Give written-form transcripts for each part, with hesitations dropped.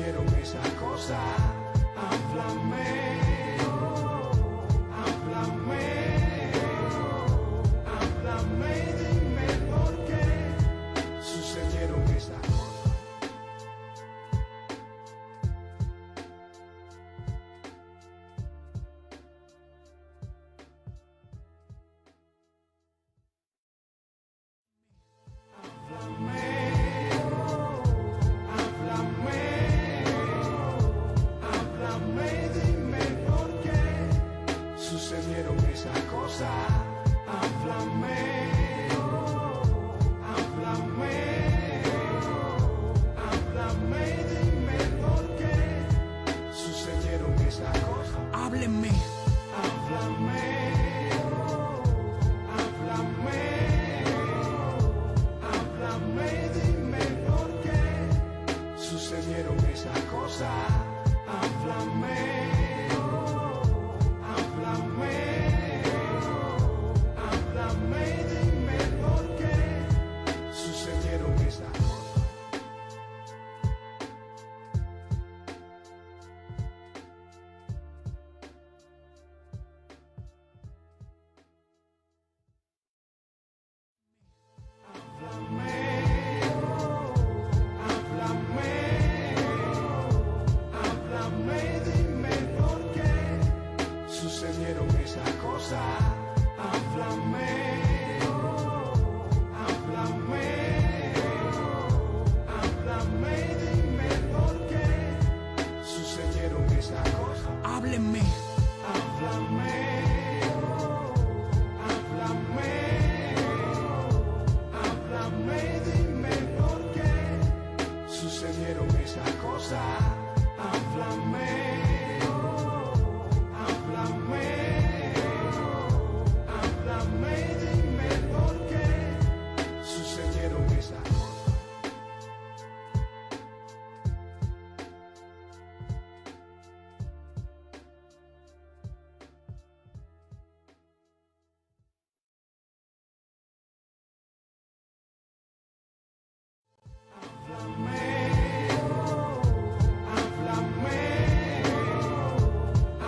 sucedieron esas cosas. Háblame, háblame, háblame y dime por qué sucedieron esas cosas. Sucedieron esas cosas. Háblame, háblame, háblame y dime por qué sucedieron esas cosas. Hábleme, háblame, háblame, háblame y dime por qué sucedieron esas cosas. Háblame. Háblame y dime por qué sucedieron esas cosas. Háblame, háblame, háblame y dime por qué sucedieron esas cosas. Háblame, háblame, háblame y dime por qué sucedieron esas cosas. Hábleme, háblame, háblame, háblame y dime por qué sucedieron esas cosas. Háblame, háblame. Háblame y dime por qué sucedieron esas cosas. Háblame, háblame,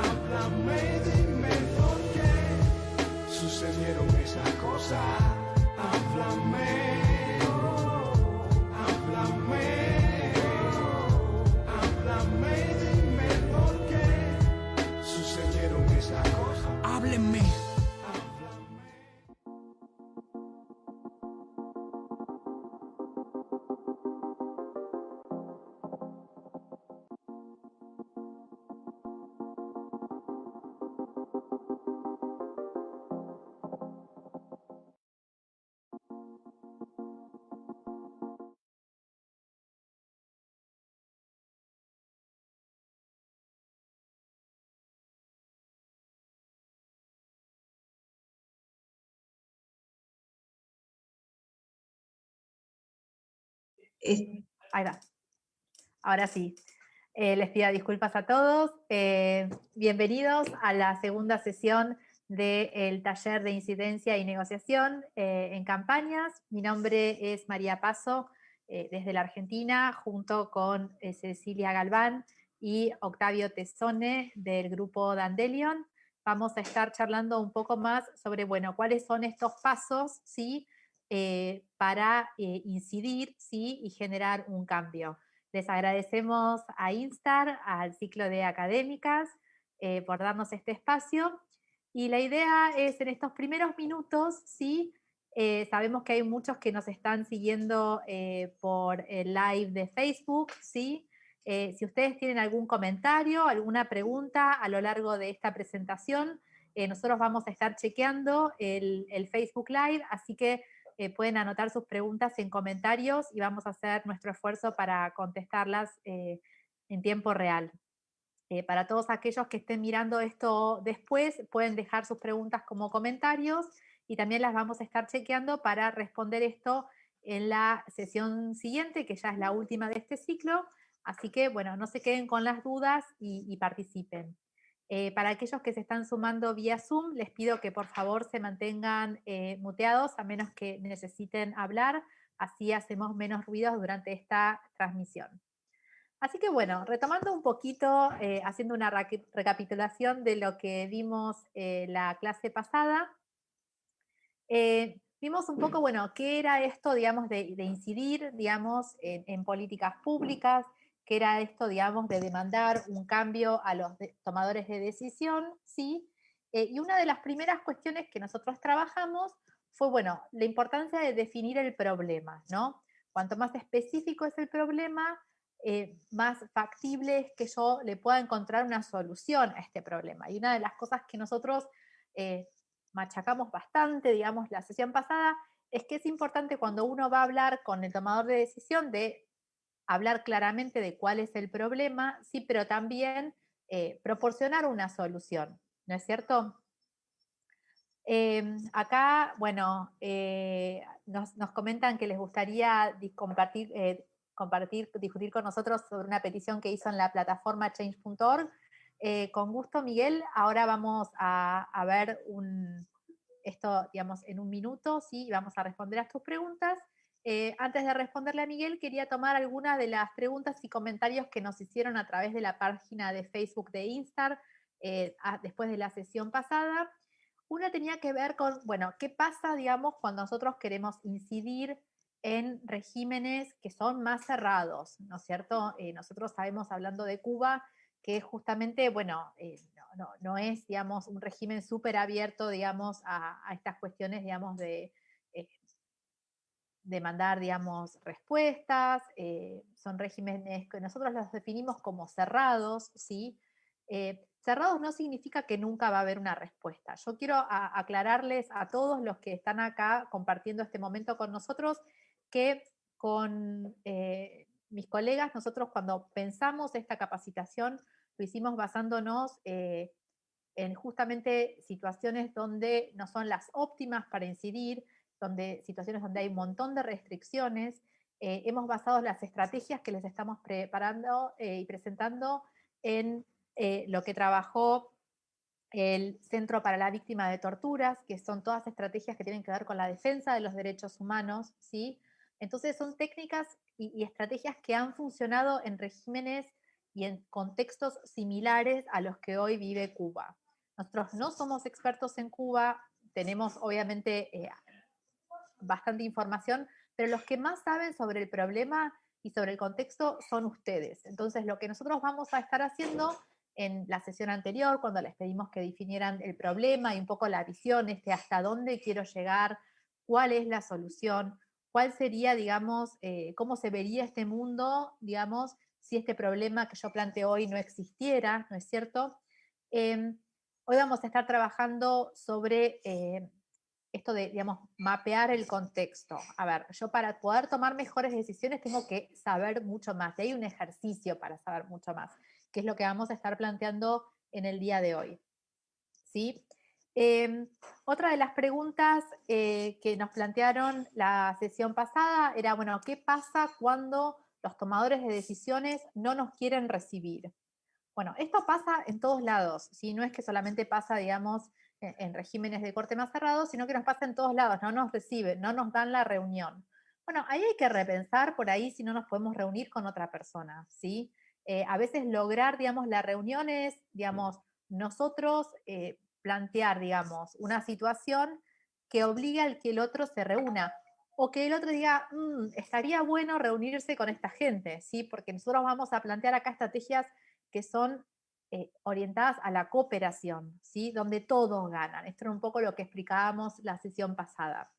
háblame y dime por qué sucedieron esas cosas. Háblame, háblame, háblame y dime por qué sucedieron esas cosas. Hábleme. Ahí va. Ahora sí. Les pido disculpas a todos. Bienvenidos a la segunda sesión del taller de incidencia y negociación en campañas. Mi nombre es María Paso, desde la Argentina, junto con Cecilia Galván y Octavio Tesone del grupo Dandelion. Vamos a estar charlando un poco más sobre, bueno, cuáles son estos pasos, ¿sí? Para incidir, ¿sí? Y generar un cambio. Les agradecemos a Instar, al ciclo de académicas, por darnos este espacio. Y la idea es, en estos primeros minutos, ¿sí? Sabemos que hay muchos que nos están siguiendo por el live de Facebook, ¿sí? Si ustedes tienen algún comentario, alguna pregunta a lo largo de esta presentación, nosotros vamos a estar chequeando el Facebook Live, así que pueden anotar sus preguntas en comentarios y vamos a hacer nuestro esfuerzo para contestarlas en tiempo real. Para todos aquellos que estén mirando esto después, pueden dejar sus preguntas como comentarios y también las vamos a estar chequeando para responder esto en la sesión siguiente, que ya es la última de este ciclo. Así que, bueno, no se queden con las dudas y participen. Para aquellos que se están sumando vía Zoom, les pido que por favor se mantengan muteados a menos que necesiten hablar, así hacemos menos ruidos durante esta transmisión. Así que bueno, retomando un poquito, haciendo una recapitulación de lo que vimos la clase pasada, vimos un poco, bueno, qué era esto, digamos, de incidir, digamos, en políticas públicas, qué era esto, digamos, de demandar un cambio a los tomadores de decisión, ¿sí? Y una de las primeras cuestiones que nosotros trabajamos fue, bueno, la importancia de definir el problema, ¿no? Cuanto más específico es el problema, más factible es que yo le pueda encontrar una solución a este problema. Y una de las cosas que nosotros eh, machacamos bastante, digamos, la sesión pasada, es que es importante cuando uno va a hablar con el tomador de decisión de hablar claramente de cuál es el problema, sí, pero también proporcionar una solución, ¿no es cierto? Acá, bueno, nos comentan que les gustaría discutir con nosotros sobre una petición que hizo en la plataforma change.org. Con gusto, Miguel, ahora vamos a ver esto, digamos, en un minuto, ¿sí? Vamos a responder a tus preguntas. Antes de responderle a Miguel, quería tomar algunas de las preguntas y comentarios que nos hicieron a través de la página de Facebook de Instar después de la sesión pasada. Una tenía que ver con, bueno, ¿qué pasa, digamos, cuando nosotros queremos incidir en regímenes que son más cerrados, ¿no es cierto? Nosotros sabemos, hablando de Cuba, que justamente, bueno, no es, digamos, un régimen súper abierto, digamos, a estas cuestiones, digamos, eh, de mandar, digamos, respuestas. Son regímenes que nosotros los definimos como cerrados, ¿sí? Cerrados no significa que nunca va a haber una respuesta. Yo quiero aclararles a todos los que están acá compartiendo este momento con nosotros que con mis colegas, nosotros cuando pensamos esta capacitación, lo hicimos basándonos en justamente situaciones donde no son las óptimas para incidir, situaciones donde hay un montón de restricciones. Hemos basado las estrategias que les estamos preparando y presentando en lo que trabajó el Centro para la Víctima de Torturas, que son todas estrategias que tienen que ver con la defensa de los derechos humanos, ¿sí? Entonces son técnicas y estrategias que han funcionado en regímenes y en contextos similares a los que hoy vive Cuba. Nosotros no somos expertos en Cuba, tenemos obviamente bastante información, pero los que más saben sobre el problema y sobre el contexto son ustedes. Entonces, lo que nosotros vamos a estar haciendo en la sesión anterior, cuando les pedimos que definieran el problema y un poco la visión, hasta dónde quiero llegar, cuál es la solución, cuál sería, digamos, cómo se vería este mundo, digamos, si este problema que yo planteo hoy no existiera, ¿no es cierto? Hoy vamos a estar trabajando sobre esto de, digamos, mapear el contexto. A ver, yo para poder tomar mejores decisiones tengo que saber mucho más. Y hay un ejercicio para saber mucho más, que es lo que vamos a estar planteando en el día de hoy. ¿Sí? Otra de las preguntas que nos plantearon la sesión pasada era, bueno, ¿qué pasa cuando los tomadores de decisiones no nos quieren recibir? Bueno, esto pasa en todos lados, ¿sí? No es que solamente pasa, digamos, en regímenes de corte más cerrado, sino que nos pasa en todos lados, no nos reciben, no nos dan la reunión. Bueno, ahí hay que repensar por ahí si no nos podemos reunir con otra persona, ¿sí? A veces lograr, digamos, la reunión es, digamos, nosotros plantear, digamos, una situación que obliga al que el otro se reúna, o que el otro diga, estaría bueno reunirse con esta gente, ¿sí? Porque nosotros vamos a plantear acá estrategias que son orientadas a la cooperación, ¿sí? Donde todos ganan. Esto era un poco lo que explicábamos la sesión pasada.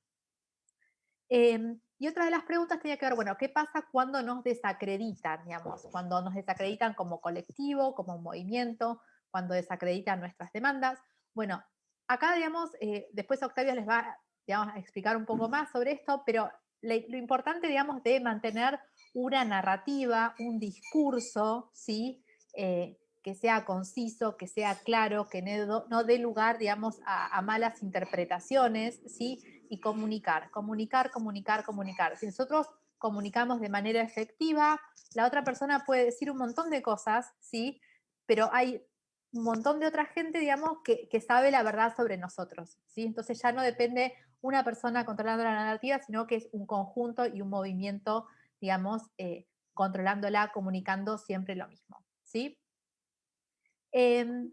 Y otra de las preguntas tenía que ver, bueno, ¿qué pasa cuando nos desacreditan, digamos? Cuando nos desacreditan como colectivo, como movimiento, cuando desacreditan nuestras demandas. Bueno, acá, digamos, después Octavio les va, digamos, a explicar un poco más sobre esto, pero lo importante, digamos, de mantener una narrativa, un discurso, ¿sí? Que sea conciso, que sea claro, que no dé lugar, digamos, a malas interpretaciones, ¿sí? Y comunicar, comunicar, comunicar, comunicar. Si nosotros comunicamos de manera efectiva, la otra persona puede decir un montón de cosas, ¿sí? Pero hay un montón de otra gente, digamos, que sabe la verdad sobre nosotros, ¿sí? Entonces ya no depende una persona controlando la narrativa, sino que es un conjunto y un movimiento, digamos, controlándola, comunicando siempre lo mismo, ¿sí? Em,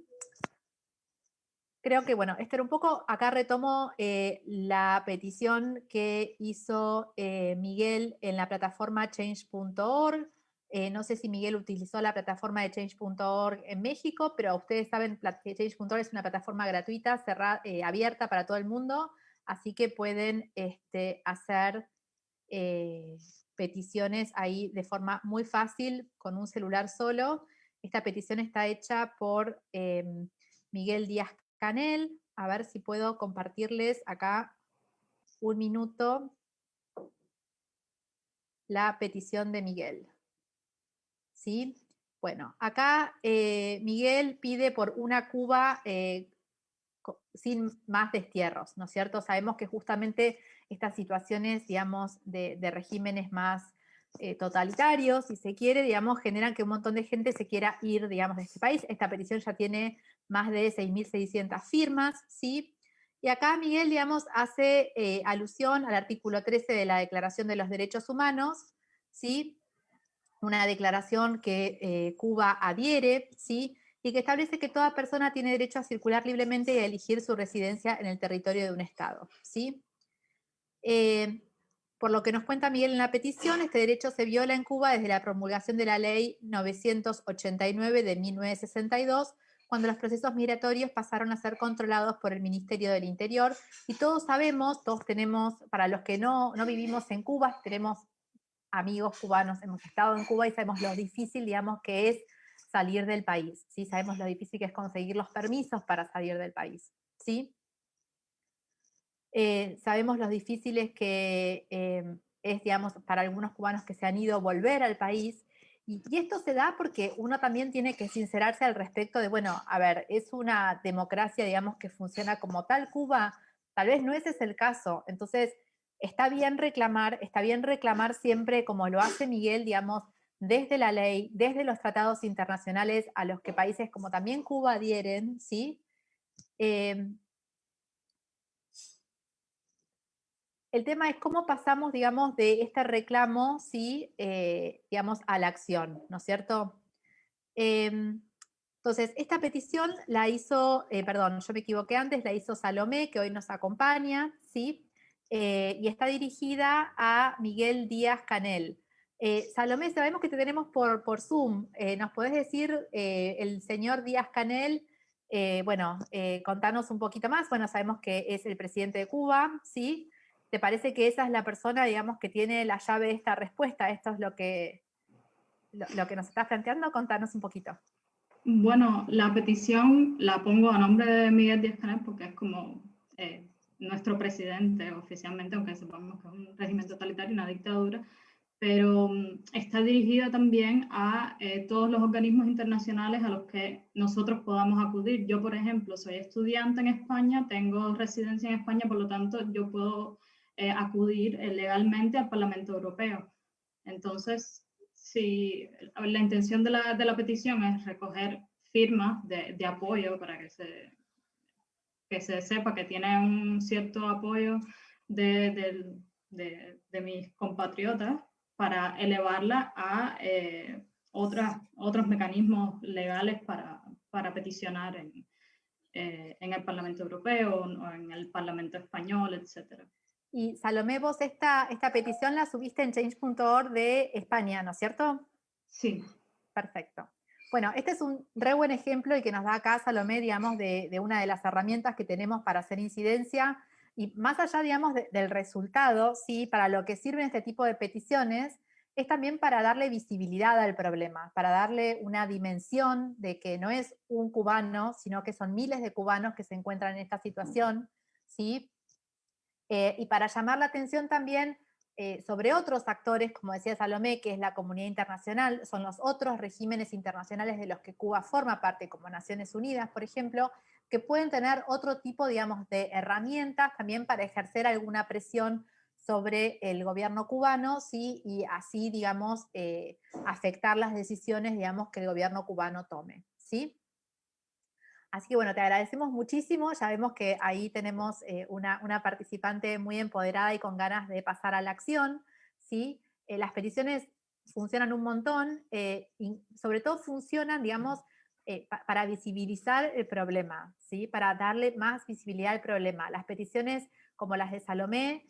Creo que, bueno, esto era un poco, acá retomo la petición que hizo Miguel en la plataforma change.org. No sé si Miguel utilizó la plataforma de change.org en México, pero ustedes saben que change.org es una plataforma gratuita, abierta para todo el mundo, así que pueden hacer peticiones ahí de forma muy fácil con un celular solo. Esta petición está hecha por Miguel Díaz Canel. A ver si puedo compartirles acá un minuto la petición de Miguel. ¿Sí? Bueno, acá Miguel pide por una Cuba sin más destierros, ¿no es cierto? Sabemos que justamente estas situaciones, digamos, de regímenes más totalitarios, si se quiere, digamos, generan que un montón de gente se quiera ir, digamos, de este país. Esta petición ya tiene más de 6.600 firmas, ¿sí? Y acá Miguel, digamos, hace alusión al artículo 13 de la Declaración de los Derechos Humanos, ¿sí? Una declaración que Cuba adhiere, ¿sí? Y que establece que toda persona tiene derecho a circular libremente y a elegir su residencia en el territorio de un Estado, ¿sí? Por lo que nos cuenta Miguel en la petición, este derecho se viola en Cuba desde la promulgación de la Ley 989 de 1962, cuando los procesos migratorios pasaron a ser controlados por el Ministerio del Interior. Y todos sabemos, todos tenemos, para los que no vivimos en Cuba, tenemos amigos cubanos, hemos estado en Cuba y sabemos lo difícil, digamos, que es salir del país, ¿sí? Sabemos lo difícil que es conseguir los permisos para salir del país, ¿sí? Sabemos lo difíciles que es, digamos, para algunos cubanos que se han ido volver al país. Y esto se da porque uno también tiene que sincerarse al respecto de, bueno, a ver, es una democracia, digamos, que funciona como tal Cuba, tal vez no ese es el caso. Entonces, está bien reclamar siempre, como lo hace Miguel, digamos, desde la ley, desde los tratados internacionales a los que países como también Cuba adhieren, ¿sí? El tema es cómo pasamos, digamos, de este reclamo, ¿sí? Digamos, a la acción, ¿no es cierto? Entonces, esta petición la hizo, perdón, yo me equivoqué antes, la hizo Salomé, que hoy nos acompaña, ¿sí? Y está dirigida a Miguel Díaz Canel. Salomé, sabemos que te tenemos por Zoom. ¿Nos podés decir, el señor Díaz Canel, bueno, contanos un poquito más? Bueno, sabemos que es el presidente de Cuba, ¿sí? ¿Te parece que esa es la persona, digamos, que tiene la llave de esta respuesta? ¿Esto es lo que nos estás planteando? Contanos un poquito. Bueno, la petición la pongo a nombre de Miguel Díaz-Canel porque es como nuestro presidente oficialmente, aunque sepamos que es un régimen totalitario, una dictadura, pero está dirigida también a todos los organismos internacionales a los que nosotros podamos acudir. Yo, por ejemplo, soy estudiante en España, tengo residencia en España, por lo tanto, yo puedo acudir legalmente al Parlamento Europeo. Entonces, si la intención de la petición es recoger firmas de apoyo para que se sepa que tiene un cierto apoyo de mis compatriotas para elevarla a otros mecanismos legales para peticionar en el Parlamento Europeo o en el Parlamento Español, etc. Y Salomé, vos esta petición la subiste en change.org de España, ¿no es cierto? Sí. Perfecto. Bueno, este es un re buen ejemplo y que nos da acá Salomé, digamos, de una de las herramientas que tenemos para hacer incidencia y más allá, digamos, del resultado, sí, para lo que sirven este tipo de peticiones, es también para darle visibilidad al problema, para darle una dimensión de que no es un cubano, sino que son miles de cubanos que se encuentran en esta situación, ¿sí? Y para llamar la atención también sobre otros actores, como decía Salomé, que es la comunidad internacional, son los otros regímenes internacionales de los que Cuba forma parte, como Naciones Unidas, por ejemplo, que pueden tener otro tipo, digamos, de herramientas también para ejercer alguna presión sobre el gobierno cubano, ¿sí? Y así, digamos, afectar las decisiones, digamos, que el gobierno cubano tome, ¿sí? Así que bueno, te agradecemos muchísimo. Ya vemos que ahí tenemos una participante muy empoderada y con ganas de pasar a la acción, ¿sí? Las peticiones funcionan un montón, y sobre todo funcionan, digamos, para visibilizar el problema, ¿sí? Para darle más visibilidad al problema. Las peticiones como las de Salomé,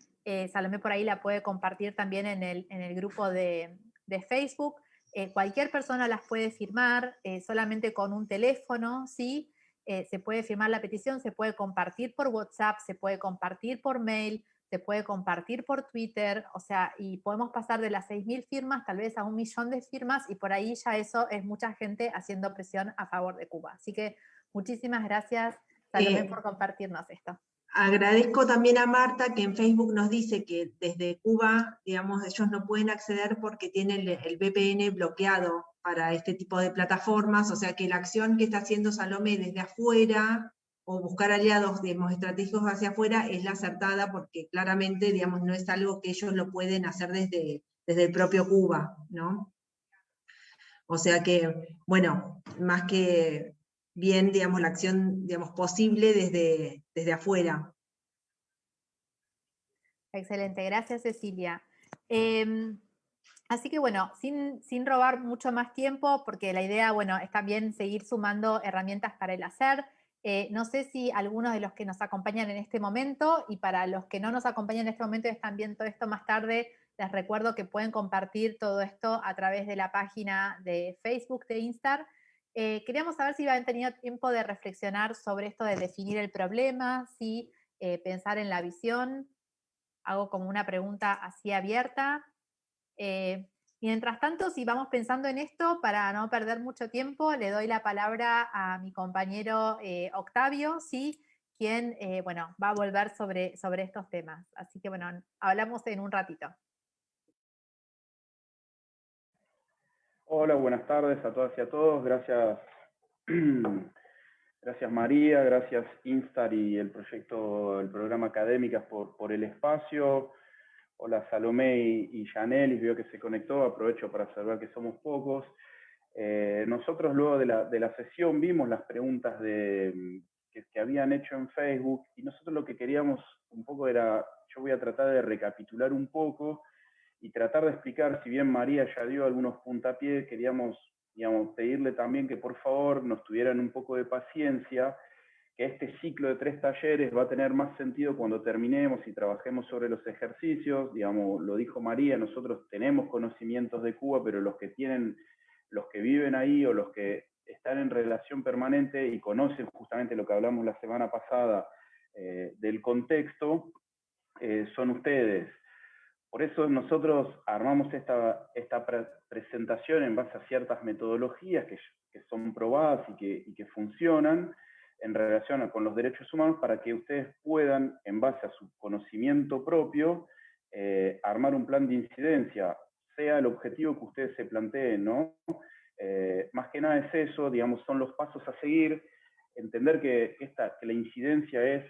Salomé por ahí la puede compartir también en el grupo de Facebook. Cualquier persona las puede firmar solamente con un teléfono, ¿sí? Se puede firmar la petición, se puede compartir por WhatsApp, se puede compartir por mail, se puede compartir por Twitter, o sea, y podemos pasar de las 6.000 firmas tal vez a 1 millón de firmas, y por ahí ya eso es mucha gente haciendo presión a favor de Cuba. Así que muchísimas gracias, Salomé, por compartirnos esto. Agradezco también a Marta, que en Facebook nos dice que desde Cuba, digamos, ellos no pueden acceder porque tienen el VPN bloqueado para este tipo de plataformas, o sea que la acción que está haciendo Salomé desde afuera, o buscar aliados, digamos, estratégicos hacia afuera, es la acertada, porque claramente, digamos, no es algo que ellos lo pueden hacer desde el propio Cuba, ¿no? O sea que, bueno, más que bien, digamos, la acción, digamos, posible desde afuera. Excelente, gracias, Cecilia. Así que bueno, sin robar mucho más tiempo, porque la idea, bueno, es también seguir sumando herramientas para el hacer. No sé si algunos de los que nos acompañan en este momento, y para los que no nos acompañan en este momento y están viendo esto más tarde, les recuerdo que pueden compartir todo esto a través de la página de Facebook de Instar. Queríamos saber si habían tenido tiempo de reflexionar sobre esto de definir el problema, si pensar en la visión. Hago como una pregunta así abierta. Mientras tanto, si vamos pensando en esto, para no perder mucho tiempo, le doy la palabra a mi compañero Octavio, ¿sí? Quien bueno, va a volver sobre estos temas. Así que bueno, hablamos en un ratito. Hola, buenas tardes a todas y a todos. Gracias, gracias María, gracias Instar y el programa Académicas por el espacio. Hola Salomé y Yanelis, veo que se conectó, aprovecho para observar que somos pocos. Nosotros luego de la sesión vimos las preguntas que habían hecho en Facebook, y nosotros lo que queríamos un poco era, yo voy a tratar de recapitular un poco y tratar de explicar, si bien María ya dio algunos puntapiés, queríamos, digamos, pedirle también que por favor nos tuvieran un poco de paciencia, que este ciclo de 3 talleres va a tener más sentido cuando terminemos y trabajemos sobre los ejercicios. Digamos, lo dijo María, nosotros tenemos conocimientos de Cuba, pero los que viven ahí o los que están en relación permanente y conocen justamente lo que hablamos la semana pasada del contexto, son ustedes. Por eso nosotros armamos esta presentación en base a ciertas metodologías que son probadas y que funcionan en relación con los derechos humanos, para que ustedes puedan, en base a su conocimiento propio, armar un plan de incidencia, sea el objetivo que ustedes se planteen, ¿no? Más que nada es eso, digamos, son los pasos a seguir, entender que la incidencia es...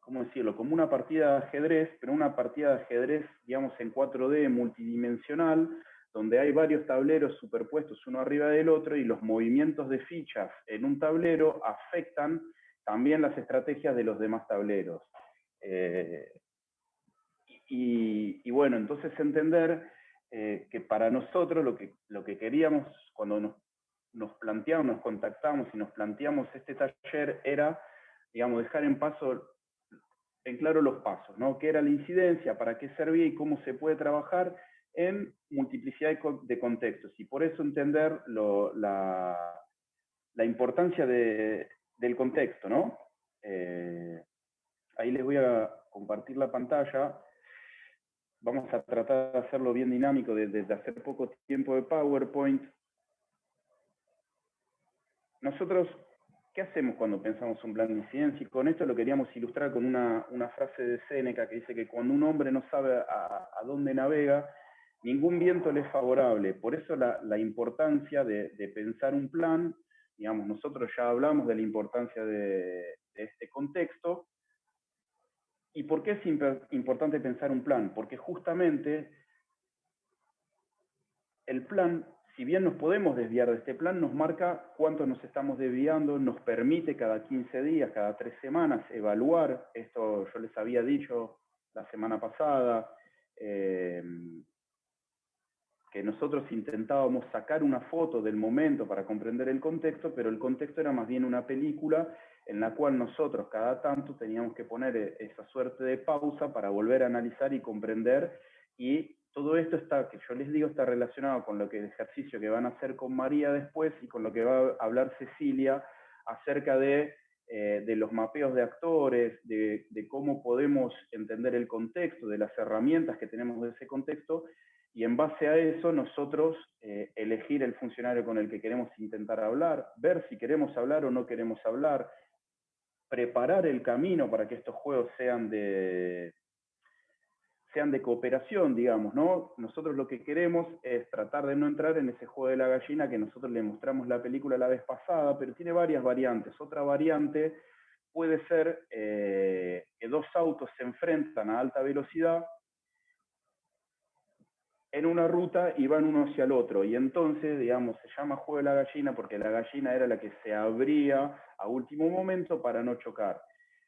¿cómo decirlo? Como una partida de ajedrez, pero una partida de ajedrez, digamos, en 4D, multidimensional, donde hay varios tableros superpuestos uno arriba del otro, y los movimientos de fichas en un tablero afectan también las estrategias de los demás tableros. Y bueno, entonces entender que para nosotros lo que queríamos cuando nos planteamos, nos contactamos y nos planteamos este taller era, digamos, dejar en claro los pasos, ¿no? ¿Qué era la incidencia? ¿Para qué servía? Y cómo se puede trabajar en multiplicidad de contextos. Y por eso entender la importancia del contexto, ¿no? Ahí les voy a compartir la pantalla. Vamos a tratar de hacerlo bien dinámico desde hace poco tiempo de PowerPoint. Nosotros, ¿qué hacemos cuando pensamos un plan de incidencia? Y con esto lo queríamos ilustrar con una frase de Séneca que dice que cuando un hombre no sabe a dónde navega, ningún viento le es favorable. Por eso la importancia de pensar un plan. Digamos, nosotros ya hablamos de la importancia de este contexto. ¿Y por qué es importante pensar un plan? Porque justamente el plan, si bien nos podemos desviar de este plan, nos marca cuánto nos estamos desviando, nos permite cada 15 días, cada 3 semanas, evaluar. Esto yo les había dicho la semana pasada. que nosotros intentábamos sacar una foto del momento para comprender el contexto, pero el contexto era más bien una película en la cual nosotros cada tanto teníamos que poner esa suerte de pausa para volver a analizar y comprender, y todo esto está, que yo les digo, está relacionado con lo que el ejercicio que van a hacer con María después y con lo que va a hablar Cecilia acerca de los mapeos de actores, de cómo podemos entender el contexto, de las herramientas que tenemos de ese contexto, y en base a eso nosotros elegir el funcionario con el que queremos intentar hablar, ver si queremos hablar o no queremos hablar, preparar el camino para que estos juegos sean de cooperación, digamos, ¿no? Nosotros lo que queremos es tratar de no entrar en ese juego de la gallina que nosotros le mostramos la película la vez pasada, pero tiene varias variantes. Otra variante puede ser que dos autos se enfrentan a alta velocidad en una ruta y van uno hacia el otro, y entonces, digamos, se llama juego de la gallina porque la gallina era la que se abría a último momento para no chocar.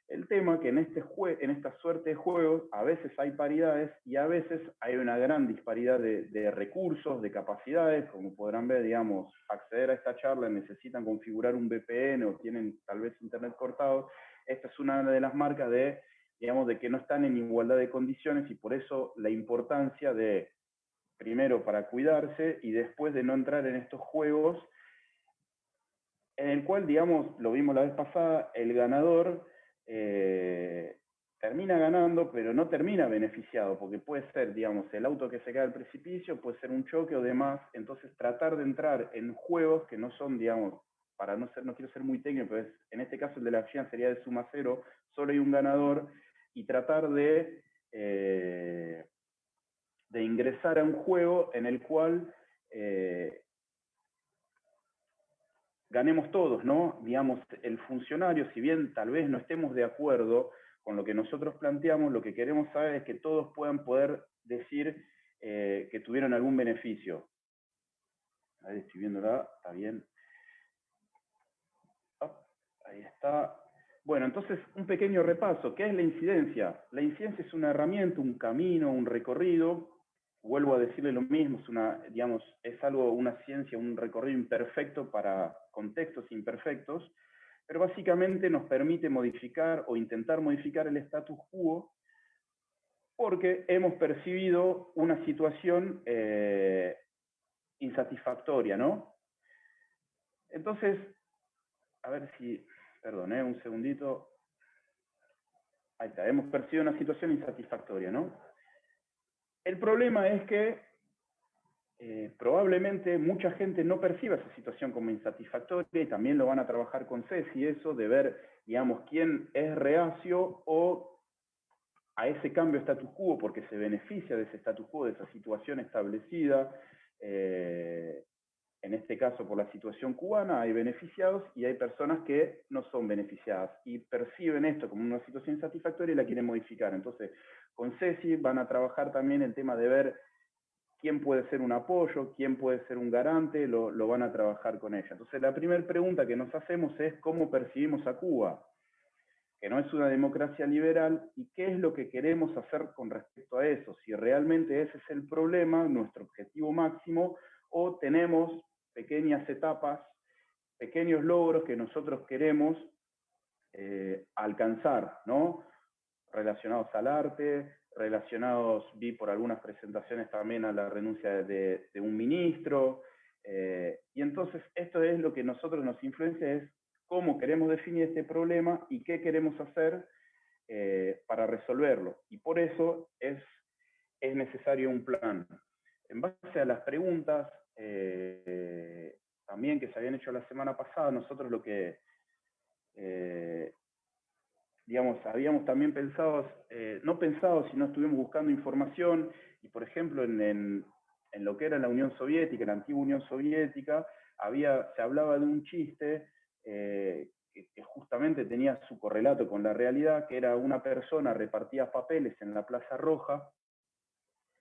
El tema es que en esta suerte de juegos a veces hay paridades y a veces hay una gran disparidad de recursos, de capacidades. Como podrán ver, digamos, acceder a esta charla necesitan configurar un VPN o tienen tal vez internet cortado. Esta es una de las marcas de, digamos, de que no están en igualdad de condiciones, y por eso la importancia de, primero, para cuidarse, y después de no entrar en estos juegos en el cual, digamos, lo vimos la vez pasada, el ganador termina ganando, pero no termina beneficiado, porque puede ser, digamos, el auto que se cae al precipicio, puede ser un choque o demás. Entonces tratar de entrar en juegos que no son, digamos, para no quiero ser muy técnico, pero en este caso el de la acción sería de suma cero, solo hay un ganador, y tratar de ingresar a un juego en el cual ganemos todos, ¿no? Digamos, el funcionario, si bien tal vez no estemos de acuerdo con lo que nosotros planteamos, lo que queremos saber es que todos puedan poder decir que tuvieron algún beneficio. A ver, estoy viéndola, está bien. Ahí está. Bueno, entonces, un pequeño repaso. ¿Qué es la incidencia? La incidencia es una herramienta, un camino, un recorrido. Vuelvo a decirle lo mismo, digamos, es una ciencia, un recorrido imperfecto para contextos imperfectos, pero básicamente nos permite modificar o intentar modificar el status quo porque hemos percibido una situación insatisfactoria, ¿no? Entonces, a ver si, perdón, un segundito. Ahí está, hemos percibido una situación insatisfactoria, ¿no? El problema es que probablemente mucha gente no perciba esa situación como insatisfactoria, y también lo van a trabajar con Ceci, eso de ver, digamos, quién es reacio o a ese cambio status quo porque se beneficia de ese status quo, de esa situación establecida. En este caso, por la situación cubana, hay beneficiados y hay personas que no son beneficiadas y perciben esto como una situación insatisfactoria y la quieren modificar. Entonces, con Ceci van a trabajar también el tema de ver quién puede ser un apoyo, quién puede ser un garante, lo van a trabajar con ella. Entonces, la primera pregunta que nos hacemos es cómo percibimos a Cuba, que no es una democracia liberal, y qué es lo que queremos hacer con respecto a eso, si realmente ese es el problema, nuestro objetivo máximo, o tenemos pequeñas etapas, pequeños logros que nosotros queremos alcanzar, ¿no? Relacionados al arte, vi por algunas presentaciones también a la renuncia de un ministro, y entonces esto es lo que nosotros nos influencia, es cómo queremos definir este problema y qué queremos hacer para resolverlo. Y por eso es necesario un plan. En base a las preguntas también que se habían hecho la semana pasada, nosotros lo que digamos, habíamos también pensado, no pensado, sino estuvimos buscando información, y por ejemplo en lo que era la Unión Soviética, la antigua Unión Soviética, se hablaba de un chiste que justamente tenía su correlato con la realidad, que era una persona repartía papeles en la Plaza Roja,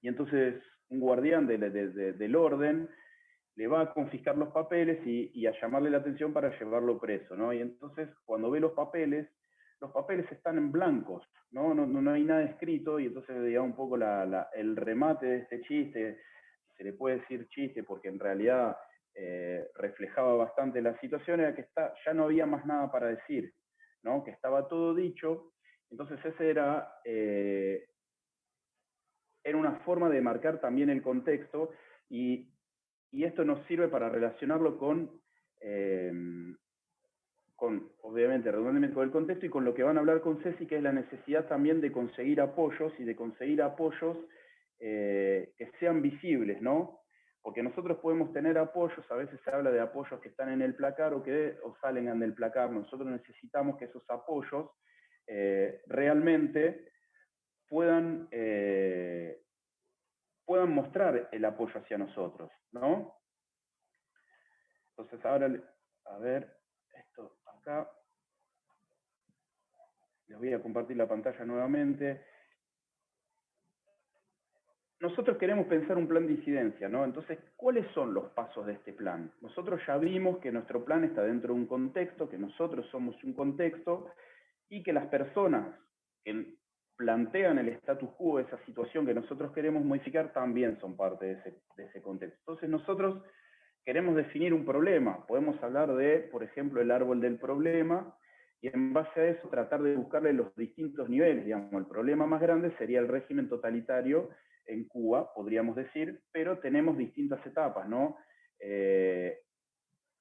y entonces un guardián del orden le va a confiscar los papeles y a llamarle la atención para llevarlo preso, ¿no? Y entonces cuando ve los papeles están en blancos, ¿no? No hay nada escrito, y entonces, digamos, un poco el remate de este chiste, se le puede decir chiste porque en realidad reflejaba bastante la situación, era que ya no había más nada para decir, ¿no? Que estaba todo dicho. Entonces ese era una forma de marcar también el contexto, y esto nos sirve para relacionarlo con obviamente, redundantemente con el contexto y con lo que van a hablar con Ceci, que es la necesidad también de conseguir apoyos, y de conseguir apoyos que sean visibles, ¿no? Porque nosotros podemos tener apoyos, a veces se habla de apoyos que están en el placar o salen en el placar. Nosotros necesitamos que esos apoyos realmente puedan mostrar el apoyo hacia nosotros, ¿no? Entonces ahora, a ver, esto acá, les voy a compartir la pantalla nuevamente. Nosotros queremos pensar un plan de incidencia, ¿no? Entonces, ¿cuáles son los pasos de este plan? Nosotros ya vimos que nuestro plan está dentro de un contexto, que nosotros somos un contexto, y que las personas que plantean el status quo, esa situación que nosotros queremos modificar, también son parte de ese contexto. Entonces nosotros queremos definir un problema. Podemos hablar de, por ejemplo, el árbol del problema, y en base a eso tratar de buscarle los distintos niveles. Digamos, el problema más grande sería el régimen totalitario en Cuba, podríamos decir, pero tenemos distintas etapas, ¿no?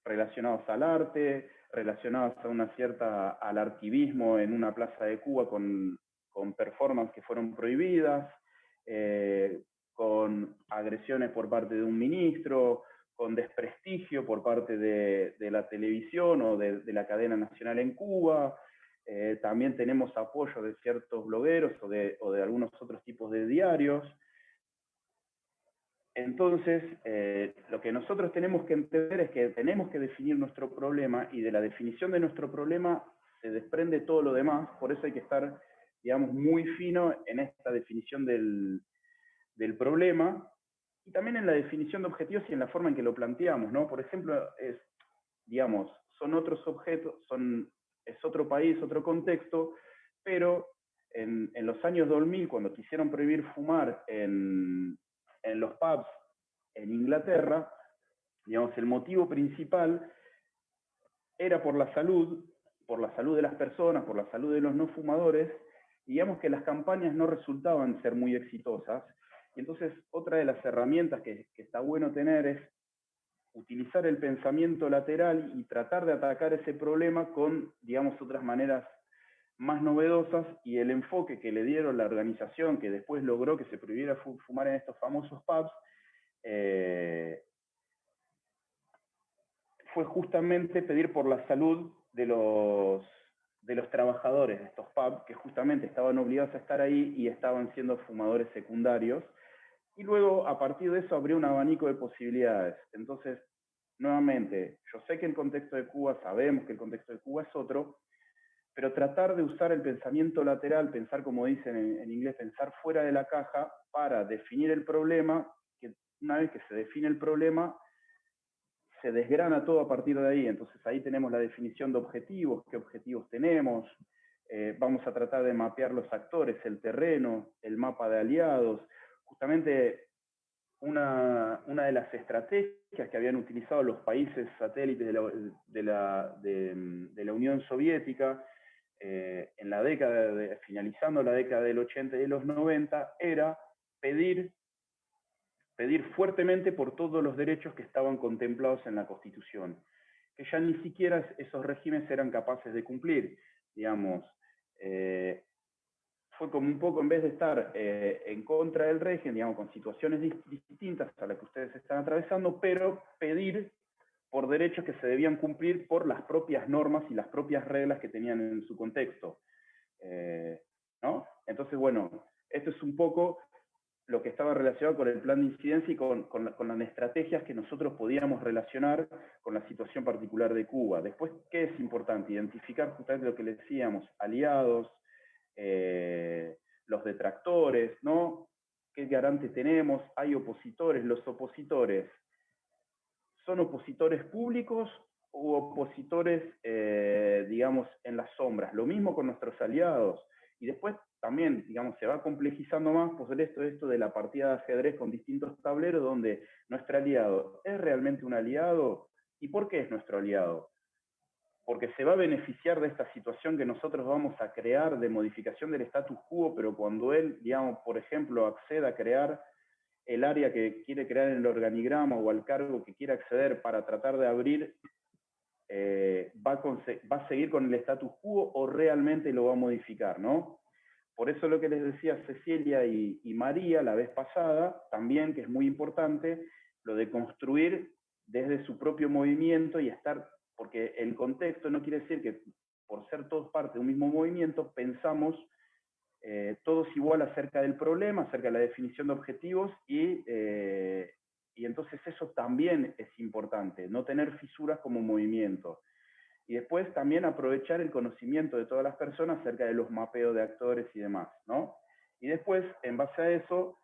Relacionados al arte, relacionados a al arquivismo en una plaza de Cuba con performances que fueron prohibidas, con agresiones por parte de un ministro, con desprestigio por parte de la televisión o de la cadena nacional en Cuba. También tenemos apoyo de ciertos blogueros o de algunos otros tipos de diarios. Entonces, lo que nosotros tenemos que entender es que tenemos que definir nuestro problema, y de la definición de nuestro problema se desprende todo lo demás. Por eso hay que estar, digamos, muy fino en esta definición del problema, y también en la definición de objetivos y en la forma en que lo planteamos, ¿no? Por ejemplo, digamos, son otros objetos, es otro país, otro contexto, pero en los años 2000, cuando quisieron prohibir fumar en los pubs en Inglaterra, digamos, el motivo principal era por la salud de las personas, por la salud de los no fumadores. Digamos que las campañas no resultaban ser muy exitosas, y entonces otra de las herramientas que está bueno tener es utilizar el pensamiento lateral y tratar de atacar ese problema con, digamos, otras maneras más novedosas, y el enfoque que le dieron la organización que después logró que se prohibiera fumar en estos famosos pubs fue justamente pedir por la salud de los trabajadores de estos pubs, que justamente estaban obligados a estar ahí y estaban siendo fumadores secundarios, y luego a partir de eso abrió un abanico de posibilidades. Entonces, nuevamente, yo sé que el contexto de Cuba, sabemos que el contexto de Cuba es otro, pero tratar de usar el pensamiento lateral, pensar, como dicen en inglés, pensar fuera de la caja para definir el problema, que una vez que se define el problema, se desgrana todo a partir de ahí. Entonces ahí tenemos la definición de objetivos, qué objetivos tenemos, vamos a tratar de mapear los actores, el terreno, el mapa de aliados. Justamente una de las estrategias que habían utilizado los países satélites de la Unión Soviética en la década, finalizando la década del 80 y de los 90, era pedir fuertemente por todos los derechos que estaban contemplados en la Constitución, que ya ni siquiera esos regímenes eran capaces de cumplir. Digamos, fue como un poco, en vez de estar en contra del régimen, digamos, con situaciones distintas a las que ustedes están atravesando, pero pedir por derechos que se debían cumplir por las propias normas y las propias reglas que tenían en su contexto. ¿No? Entonces, bueno, esto es un poco lo que estaba relacionado con el plan de incidencia y con las estrategias que nosotros podíamos relacionar con la situación particular de Cuba. Después, ¿qué es importante? Identificar justamente lo que le decíamos, aliados, los detractores, ¿no? ¿Qué garante tenemos? Hay opositores. Los opositores, ¿son opositores públicos u opositores, digamos, en las sombras? Lo mismo con nuestros aliados. Y después también, digamos, se va complejizando más por esto de la partida de ajedrez con distintos tableros, donde nuestro aliado es realmente un aliado. ¿Y por qué es nuestro aliado? Porque se va a beneficiar de esta situación que nosotros vamos a crear de modificación del status quo, pero cuando él, digamos, por ejemplo, acceda a crear el área que quiere crear en el organigrama o al cargo que quiere acceder para tratar de abrir, va a seguir con el status quo o realmente lo va a modificar, ¿no? Por eso lo que les decía Cecilia y María la vez pasada, también, que es muy importante, lo de construir desde su propio movimiento y estar, porque el contexto no quiere decir que por ser todos parte de un mismo movimiento, pensamos todos igual acerca del problema, acerca de la definición de objetivos, y entonces eso también es importante, no tener fisuras como movimiento. Y después también aprovechar el conocimiento de todas las personas acerca de los mapeos de actores y demás, ¿no? Y después, en base a eso,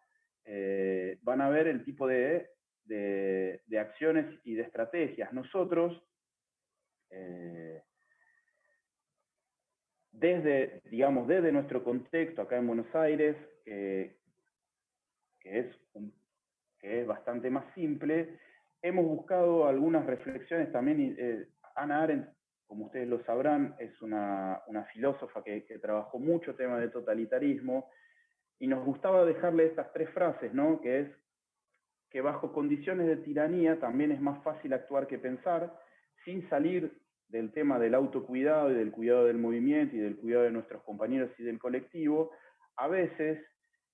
van a ver el tipo de acciones y de estrategias. Nosotros, desde nuestro contexto acá en Buenos Aires, que es bastante más simple, hemos buscado algunas reflexiones también. Hannah Arendt, como ustedes lo sabrán, es una filósofa que trabajó mucho temas de totalitarismo, y nos gustaba dejarle estas 3 frases, ¿no? Que es que bajo condiciones de tiranía también es más fácil actuar que pensar, sin salir del tema del autocuidado y del cuidado del movimiento y del cuidado de nuestros compañeros y del colectivo. A veces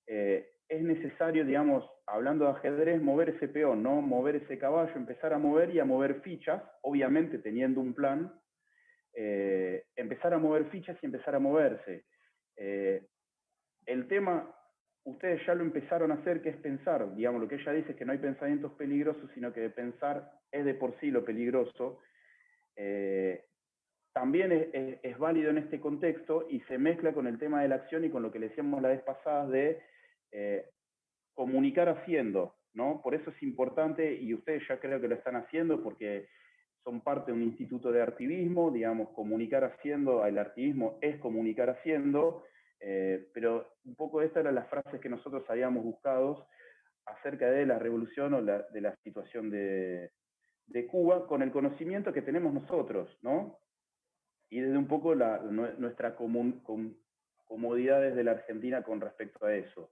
es necesario, digamos, hablando de ajedrez, mover ese peón, ¿no? Mover ese caballo, empezar a mover y a mover fichas, obviamente teniendo un plan, empezar a mover fichas y empezar a moverse. El tema, ustedes ya lo empezaron a hacer, que es pensar. Digamos, lo que ella dice es que no hay pensamientos peligrosos, sino que pensar es de por sí lo peligroso. También es válido en este contexto y se mezcla con el tema de la acción y con lo que le decíamos la vez pasada de comunicar haciendo, ¿no? Por eso es importante, y ustedes ya creo que lo están haciendo porque son parte de un instituto de artivismo, digamos, comunicar haciendo, el artivismo es comunicar haciendo, pero un poco estas eran las frases que nosotros habíamos buscado acerca de la revolución o de la situación de Cuba, con el conocimiento que tenemos nosotros, ¿no? Y desde un poco nuestra comodidad desde la Argentina con respecto a eso.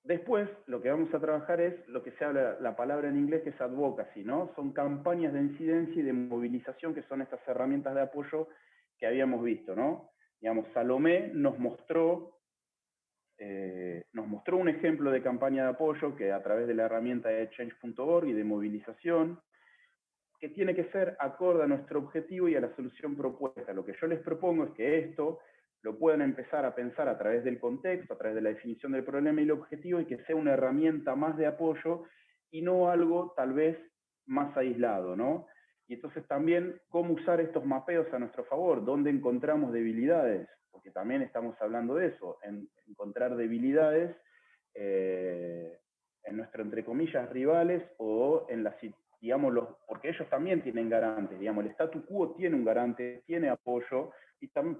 Después, lo que vamos a trabajar es lo que se habla, la palabra en inglés, que es advocacy, ¿no? Son campañas de incidencia y de movilización, que son estas herramientas de apoyo que habíamos visto, ¿no? Digamos, Salomé nos mostró un ejemplo de campaña de apoyo que a través de la herramienta de change.org y de movilización, que tiene que ser acorde a nuestro objetivo y a la solución propuesta. Lo que yo les propongo es que esto lo puedan empezar a pensar a través del contexto, a través de la definición del problema y el objetivo, y que sea una herramienta más de apoyo y no algo tal vez más aislado, ¿no? Y entonces también cómo usar estos mapeos a nuestro favor, dónde encontramos debilidades, porque también estamos hablando de eso, en encontrar debilidades en nuestro, entre comillas, rivales, o en las, digamos, porque ellos también tienen garantes, digamos, el statu quo tiene un garante, tiene apoyo,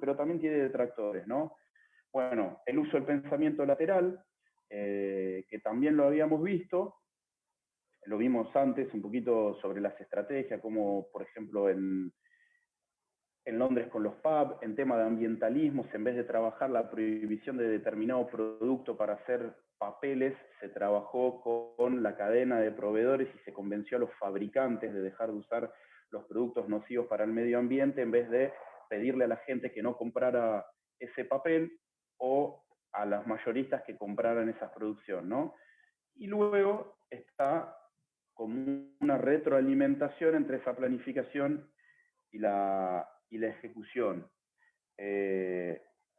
pero también tiene detractores, ¿no? Bueno, el uso del pensamiento lateral, que también lo habíamos visto, lo vimos antes un poquito sobre las estrategias, como por ejemplo en Londres con los pubs, en tema de ambientalismos, en vez de trabajar la prohibición de determinado producto para hacer papeles, se trabajó con la cadena de proveedores y se convenció a los fabricantes de dejar de usar los productos nocivos para el medio ambiente, en vez de pedirle a la gente que no comprara ese papel o a las mayoristas que compraran esa producción, ¿no? Y luego está como una retroalimentación entre esa planificación y la ejecución.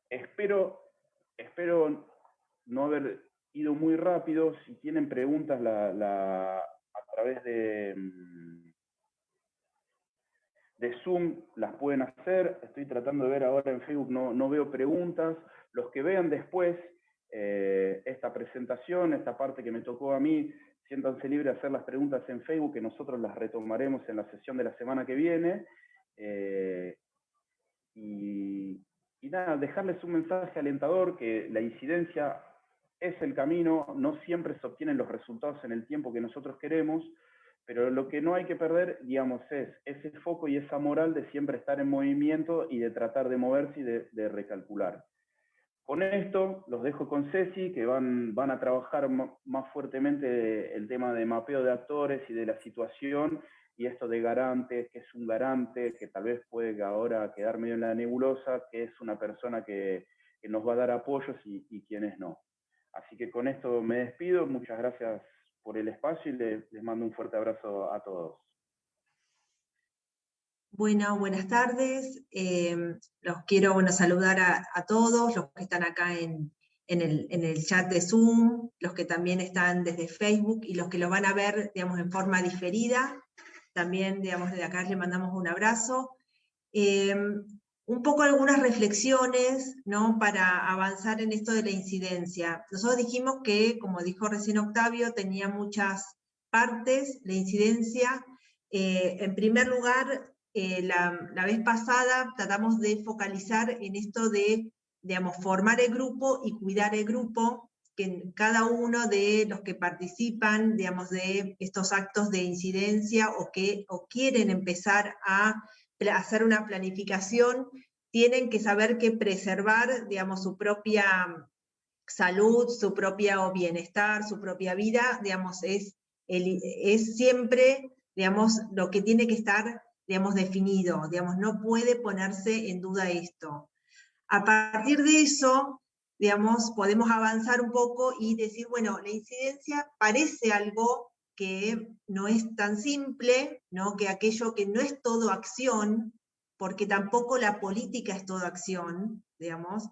Espero no haber ido muy rápido. Si tienen preguntas a través de Zoom las pueden hacer. Estoy tratando de ver ahora en Facebook, no veo preguntas. Los que vean después esta presentación, esta parte que me tocó a mí, siéntanse libres de hacer las preguntas en Facebook, que nosotros las retomaremos en la sesión de la semana que viene. Y y nada, dejarles un mensaje alentador que la incidencia es el camino, no siempre se obtienen los resultados en el tiempo que nosotros queremos, pero lo que no hay que perder, digamos, es ese foco y esa moral de siempre estar en movimiento y de tratar de moverse y de recalcular. Con esto los dejo con Ceci, que van a trabajar más fuertemente el tema de mapeo de actores y de la situación, y esto de garantes, que es un garante, que tal vez puede ahora quedar medio en la nebulosa, que es una persona que nos va a dar apoyos y quienes no. Así que con esto me despido, muchas gracias por el espacio y les mando un fuerte abrazo a todos. Bueno, buenas tardes. Los quiero saludar a todos, los que están acá en el chat de Zoom, los que también están desde Facebook y los que lo van a ver, digamos, en forma diferida. También, digamos, desde acá les mandamos un abrazo. Un poco algunas reflexiones, ¿no?, para avanzar en esto de la incidencia. Nosotros dijimos que, como dijo recién Octavio, tenía muchas partes, la incidencia. En primer lugar, la vez pasada tratamos de focalizar en esto de, digamos, formar el grupo y cuidar el grupo, que cada uno de los que participan, digamos, de estos actos de incidencia o quieren empezar a hacer una planificación, tienen que saber que preservar, digamos, su propia salud, su propio bienestar, su propia vida, digamos, es siempre, digamos, lo que tiene que estar, digamos, definido, digamos, no puede ponerse en duda esto. A partir de eso, digamos, podemos avanzar un poco y decir, bueno, la incidencia parece algo que no es tan simple, ¿no?, que aquello que no es todo acción, porque tampoco la política es toda acción, digamos,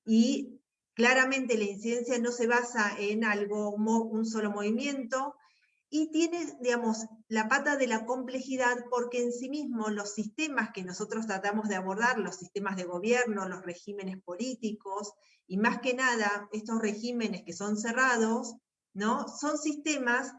y claramente la incidencia no se basa en algo, un solo movimiento, y tiene, digamos, la pata de la complejidad porque en sí mismo los sistemas que nosotros tratamos de abordar, los sistemas de gobierno, los regímenes políticos, y más que nada estos regímenes que son cerrados, ¿no?, son sistemas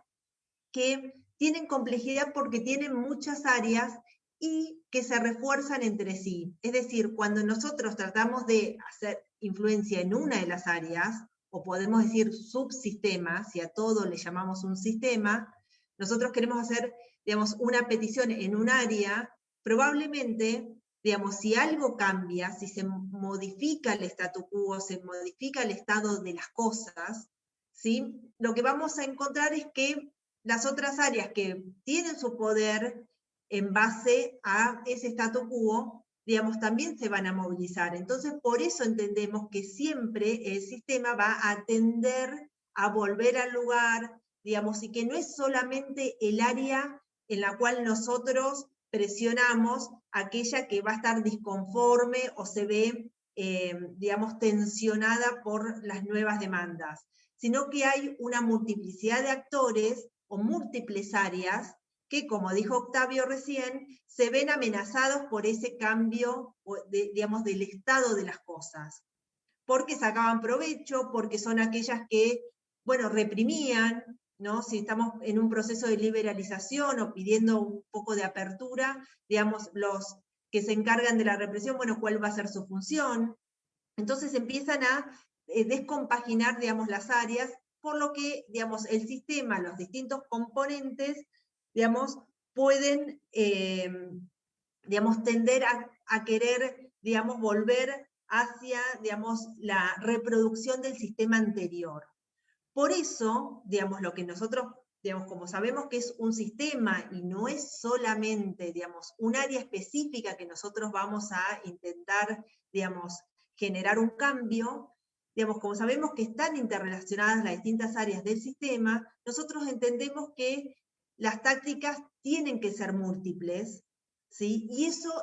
que tienen complejidad porque tienen muchas áreas y que se refuerzan entre sí. Es decir, cuando nosotros tratamos de hacer influencia en una de las áreas, o podemos decir subsistemas, si a todo le llamamos un sistema, nosotros queremos hacer, digamos, una petición en un área, probablemente, digamos, si algo cambia, si se modifica el statu quo, se modifica el estado de las cosas, ¿sí?, lo que vamos a encontrar es que las otras áreas que tienen su poder en base a ese statu quo, digamos, también se van a movilizar. Entonces, por eso entendemos que siempre el sistema va a tender a volver al lugar, digamos, y que no es solamente el área en la cual nosotros presionamos aquella que va a estar disconforme o se ve, digamos, tensionada por las nuevas demandas, sino que hay una multiplicidad de actores o múltiples áreas que, como dijo Octavio recién, se ven amenazados por ese cambio, digamos, del estado de las cosas, porque sacaban provecho, porque son aquellas que, bueno, reprimían, ¿no? Si estamos en un proceso de liberalización o pidiendo un poco de apertura, digamos, los que se encargan de la represión, bueno, ¿cuál va a ser su función? Entonces empiezan a descompaginar, digamos, las áreas, por lo que, digamos, el sistema, los distintos componentes, digamos, pueden, digamos, tender a querer, digamos, volver hacia, digamos, la reproducción del sistema anterior. Por eso, digamos, lo que nosotros, digamos, como sabemos que es un sistema y no es solamente, digamos, un área específica que nosotros vamos a intentar, digamos, generar un cambio, digamos, como sabemos que están interrelacionadas las distintas áreas del sistema, nosotros entendemos que las tácticas tienen que ser múltiples, ¿sí? Y eso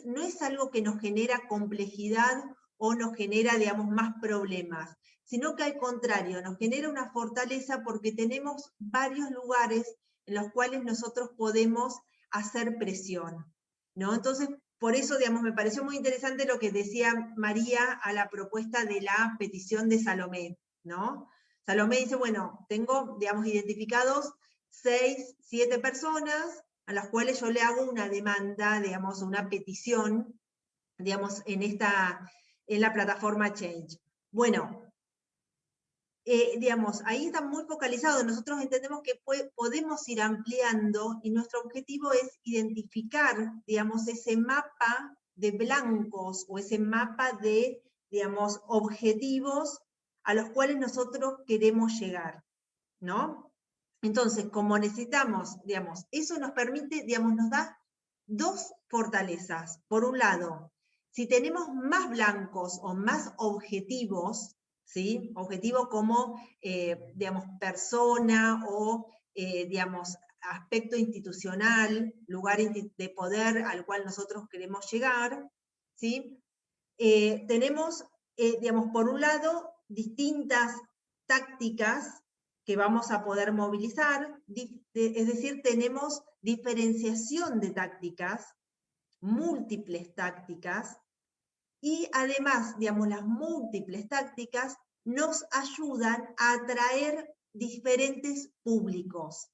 no es algo que nos genera complejidad o nos genera, digamos, más problemas, sino que al contrario, nos genera una fortaleza porque tenemos varios lugares en los cuales nosotros podemos hacer presión, ¿no? Entonces, por eso, digamos, me pareció muy interesante lo que decía María a la propuesta de la petición de Salomé, ¿no? Salomé dice, bueno, tengo, digamos, identificados 6, 7 personas a las cuales yo le hago una demanda, digamos, una petición, digamos, en esta en la plataforma Change. Bueno, digamos, ahí está muy focalizado. Nosotros entendemos que podemos ir ampliando y nuestro objetivo es identificar, digamos, ese mapa de blancos o ese mapa de, digamos, objetivos a los cuales nosotros queremos llegar, ¿no? Entonces, como necesitamos, digamos, eso nos permite, digamos, nos da dos fortalezas. Por un lado, si tenemos más blancos o más objetivos, ¿sí? Objetivo como, digamos, persona o, digamos, aspecto institucional, lugar de poder al cual nosotros queremos llegar, ¿sí? Tenemos, digamos, por un lado, distintas tácticas que vamos a poder movilizar, es decir, tenemos diferenciación de tácticas, múltiples tácticas, y además, digamos, las múltiples tácticas nos ayudan a atraer diferentes públicos,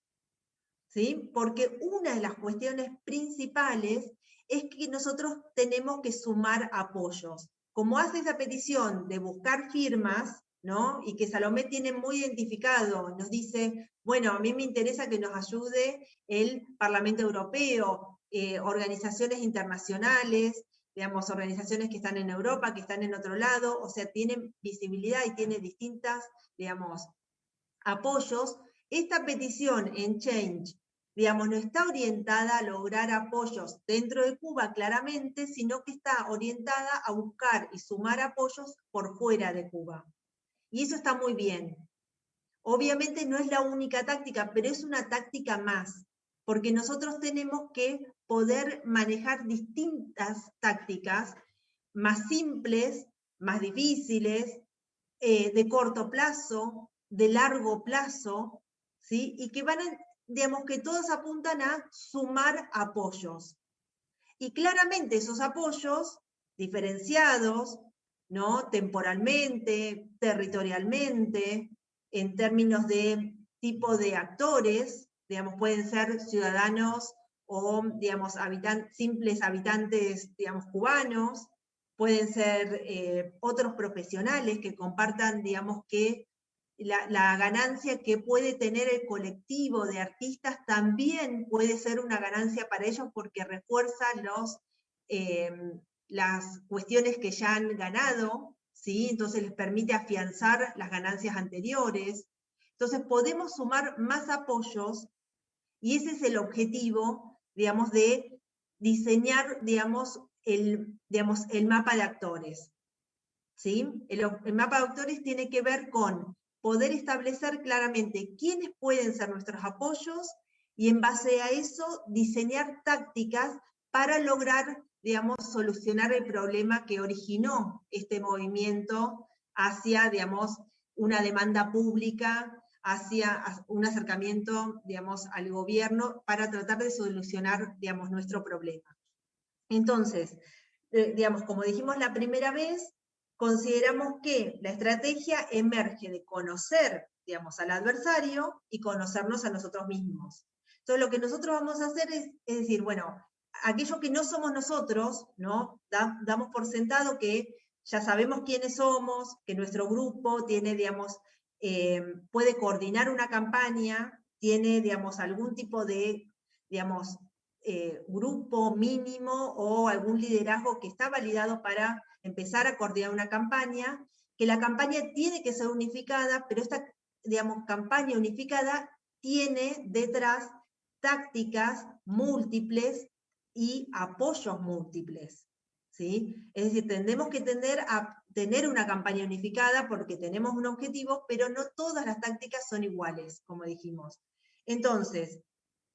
¿sí? Porque una de las cuestiones principales es que nosotros tenemos que sumar apoyos. Como hace esa petición de buscar firmas, ¿no? Y que Salomé tiene muy identificado, nos dice, bueno, a mí me interesa que nos ayude el Parlamento Europeo, organizaciones internacionales, digamos, organizaciones que están en Europa, que están en otro lado, o sea, tienen visibilidad y tienen distintas, digamos, apoyos. Esta petición en Change, digamos, no está orientada a lograr apoyos dentro de Cuba claramente, sino que está orientada a buscar y sumar apoyos por fuera de Cuba. Y eso está muy bien. Obviamente no es la única táctica, pero es una táctica más, porque nosotros tenemos que poder manejar distintas tácticas más simples, más difíciles, de corto plazo, de largo plazo, ¿sí? Y que van a, digamos, que todas apuntan a sumar apoyos. Y claramente esos apoyos diferenciados, ¿no? Temporalmente, territorialmente, en términos de tipo de actores, digamos, pueden ser ciudadanos o, digamos, simples habitantes, digamos, cubanos, pueden ser otros profesionales que compartan, digamos, que la ganancia que puede tener el colectivo de artistas también puede ser una ganancia para ellos porque refuerza las cuestiones que ya han ganado, ¿sí? Entonces les permite afianzar las ganancias anteriores. Entonces podemos sumar más apoyos y ese es el objetivo, digamos, de diseñar, digamos, el mapa de actores, ¿sí? El mapa de actores tiene que ver con poder establecer claramente quiénes pueden ser nuestros apoyos y en base a eso diseñar tácticas para lograr, digamos, solucionar el problema que originó este movimiento hacia, digamos, una demanda pública, hacia un acercamiento, digamos, al gobierno para tratar de solucionar, digamos, nuestro problema. Entonces, digamos, como dijimos la primera vez, consideramos que la estrategia emerge de conocer, digamos, al adversario y conocernos a nosotros mismos. Entonces, lo que nosotros vamos a hacer es decir, bueno, aquello que no somos nosotros, ¿no? Damos por sentado que ya sabemos quiénes somos, que nuestro grupo tiene, digamos, puede coordinar una campaña, tiene, digamos, algún tipo de, digamos, grupo mínimo o algún liderazgo que está validado para empezar a coordinar una campaña, que la campaña tiene que ser unificada, pero esta, digamos, campaña unificada tiene detrás tácticas múltiples y apoyos múltiples, ¿sí? Es decir, tendemos que tender a tener una campaña unificada porque tenemos un objetivo, pero no todas las tácticas son iguales, como dijimos. Entonces,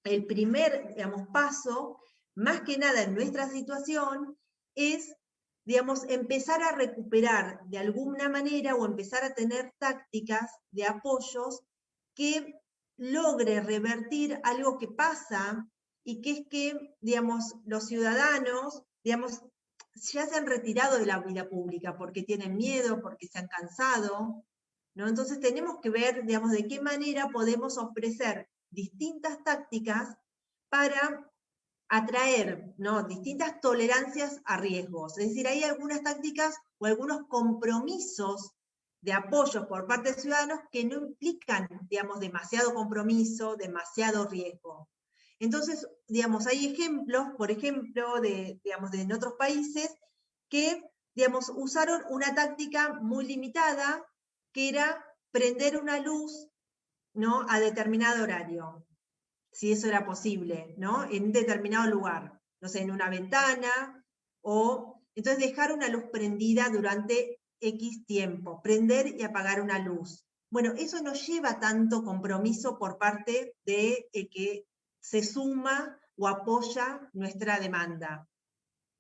el primer, digamos, paso, más que nada en nuestra situación, es, digamos, empezar a recuperar de alguna manera o empezar a tener tácticas de apoyos que logre revertir algo que pasa y que es que, digamos, los ciudadanos, digamos, ya se han retirado de la vida pública porque tienen miedo, porque se han cansado, ¿no? Entonces tenemos que ver, digamos, de qué manera podemos ofrecer distintas tácticas para atraer, ¿no?, distintas tolerancias a riesgos. Es decir, hay algunas tácticas o algunos compromisos de apoyos por parte de ciudadanos que no implican, digamos, demasiado compromiso, demasiado riesgo. Entonces, digamos, hay ejemplos, por ejemplo, digamos, en otros países que, digamos, usaron una táctica muy limitada, que era prender una luz, ¿no?, a determinado horario, si eso era posible, ¿no?, en un determinado lugar, no sé, en una ventana, o entonces dejar una luz prendida durante X tiempo, prender y apagar una luz. Bueno, eso no lleva tanto compromiso por parte de el que se suma o apoya nuestra demanda.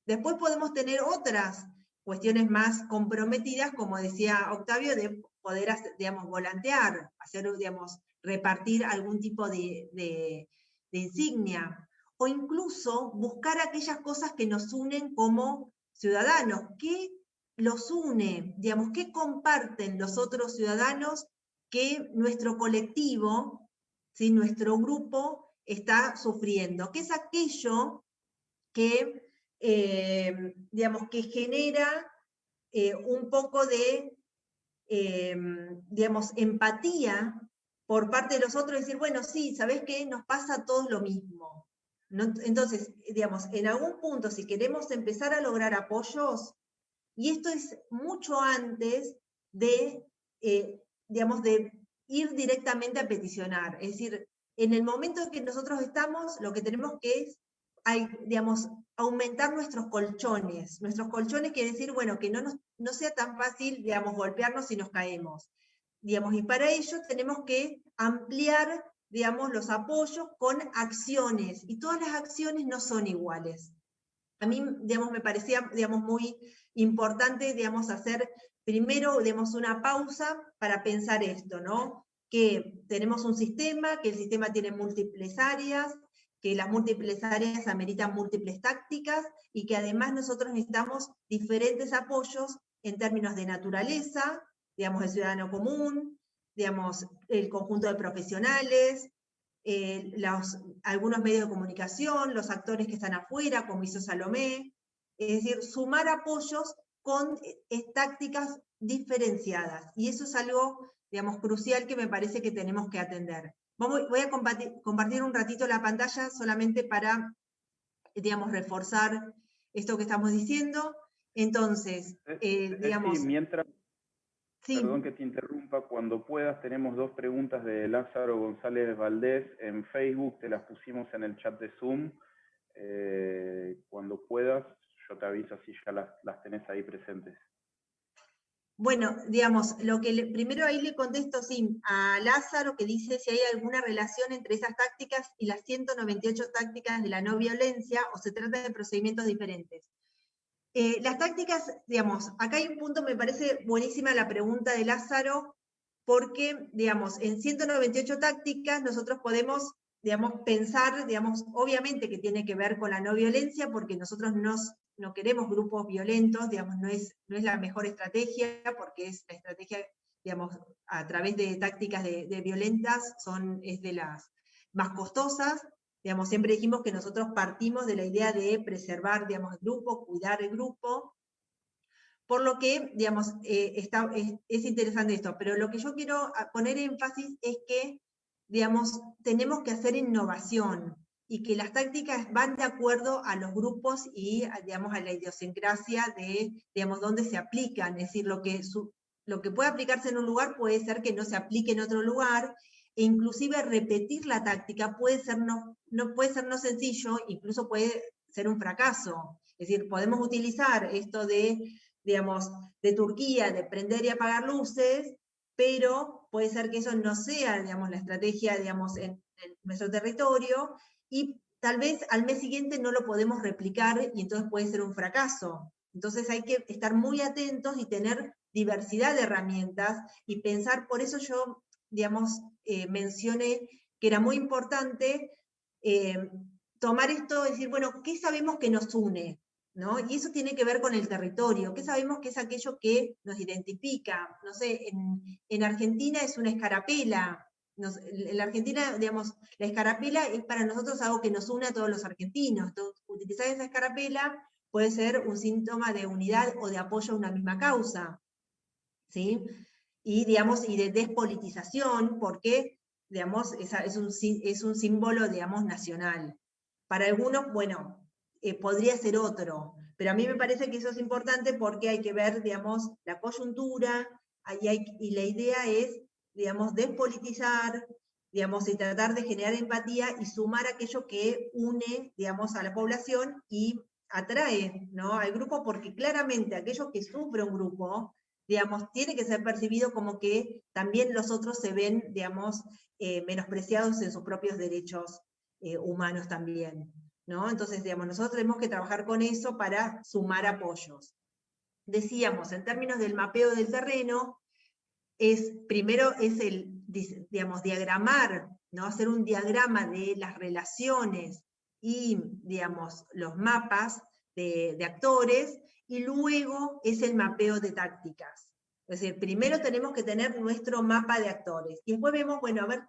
Después podemos tener otras cuestiones más comprometidas, como decía Octavio, de poder, digamos, volantear, hacer, digamos, repartir algún tipo de insignia, o incluso buscar aquellas cosas que nos unen como ciudadanos. ¿Qué los une? Digamos, ¿qué comparten los otros ciudadanos que nuestro colectivo, ¿sí?, nuestro grupo está sufriendo? ¿Qué es aquello que, digamos, que genera un poco de, digamos, empatía por parte de los otros, decir, bueno, sí, ¿sabés qué? Nos pasa a todos lo mismo, ¿no? Entonces, digamos, en algún punto, si queremos empezar a lograr apoyos, y esto es mucho antes de, digamos, de ir directamente a peticionar, es decir, en el momento en que nosotros estamos, lo que tenemos que es, digamos, aumentar nuestros colchones. Nuestros colchones quiere decir, bueno, que no sea tan fácil, digamos, golpearnos si nos caemos. Digamos, y para ello tenemos que ampliar, digamos, los apoyos con acciones, y todas las acciones no son iguales. A mí, digamos, me parecía, digamos, muy importante, digamos, hacer primero, digamos, una pausa para pensar esto, ¿no? Que tenemos un sistema, que el sistema tiene múltiples áreas, que las múltiples áreas ameritan múltiples tácticas, y que además nosotros necesitamos diferentes apoyos en términos de naturaleza, digamos, el ciudadano común, digamos, el conjunto de profesionales, algunos medios de comunicación, los actores que están afuera, como hizo Salomé, es decir, sumar apoyos con tácticas diferenciadas, y eso es algo, digamos, crucial que me parece que tenemos que atender. Voy a compartir un ratito la pantalla solamente para, digamos, reforzar esto que estamos diciendo. Entonces, digamos... Sí, mientras... Sí. Perdón que te interrumpa, cuando puedas tenemos 2 preguntas de Lázaro González Valdés en Facebook, te las pusimos en el chat de Zoom. Cuando puedas, yo te aviso si ya las tenés ahí presentes. Bueno, digamos, lo que primero ahí le contesto, sí, a Lázaro, que dice si hay alguna relación entre esas tácticas y las 198 tácticas de la no violencia, o se trata de procedimientos diferentes. Las tácticas, digamos, acá hay un punto, me parece buenísima la pregunta de Lázaro, porque, digamos, en 198 tácticas nosotros podemos, digamos, pensar, digamos, obviamente que tiene que ver con la no violencia, porque nosotros no queremos grupos violentos, digamos, no es la mejor estrategia, porque es la estrategia, digamos, a través de tácticas de violentas, es de las más costosas. Digamos, siempre dijimos que nosotros partimos de la idea de preservar, digamos, el grupo, cuidar el grupo, por lo que, digamos, es interesante esto, pero lo que yo quiero poner énfasis es que, digamos, tenemos que hacer innovación, y que las tácticas van de acuerdo a los grupos y, digamos, a la idiosincrasia de, digamos, dónde se aplican, es decir, lo que puede aplicarse en un lugar puede ser que no se aplique en otro lugar, e inclusive repetir la táctica puede ser no sencillo, incluso puede ser un fracaso. Es decir, podemos utilizar esto de, digamos, de Turquía, de prender y apagar luces, pero puede ser que eso no sea, digamos, la estrategia, digamos, en nuestro territorio, y tal vez al mes siguiente no lo podemos replicar, y entonces puede ser un fracaso. Entonces hay que estar muy atentos y tener diversidad de herramientas, y pensar, por eso yo, digamos, mencioné que era muy importante tomar esto, decir, bueno, ¿qué sabemos que nos une? ¿No? Y eso tiene que ver con el territorio. ¿Qué sabemos que es aquello que nos identifica? No sé, en Argentina es una escarapela, en la Argentina, digamos, la escarapela es para nosotros algo que nos une a todos los argentinos. Entonces, utilizar esa escarapela puede ser un síntoma de unidad o de apoyo a una misma causa, ¿sí? Y, digamos, y de despolitización, porque, digamos, es un símbolo, digamos, nacional. Para algunos, bueno, podría ser otro, pero a mí me parece que eso es importante porque hay que ver, digamos, la coyuntura, y la idea es, digamos, despolitizar, digamos, y tratar de generar empatía y sumar aquello que une, digamos, a la población y atrae, ¿no?, al grupo, porque claramente aquello que sufre un grupo, digamos, tiene que ser percibido como que también los otros se ven, digamos, menospreciados en sus propios derechos humanos también, ¿no? Entonces, digamos, nosotros tenemos que trabajar con eso para sumar apoyos. Decíamos, en términos del mapeo del terreno, primero es digamos, diagramar, ¿no? Hacer un diagrama de las relaciones y, digamos, los mapas de actores, y luego es el mapeo de tácticas. Es decir, primero tenemos que tener nuestro mapa de actores, y después vemos, bueno, a ver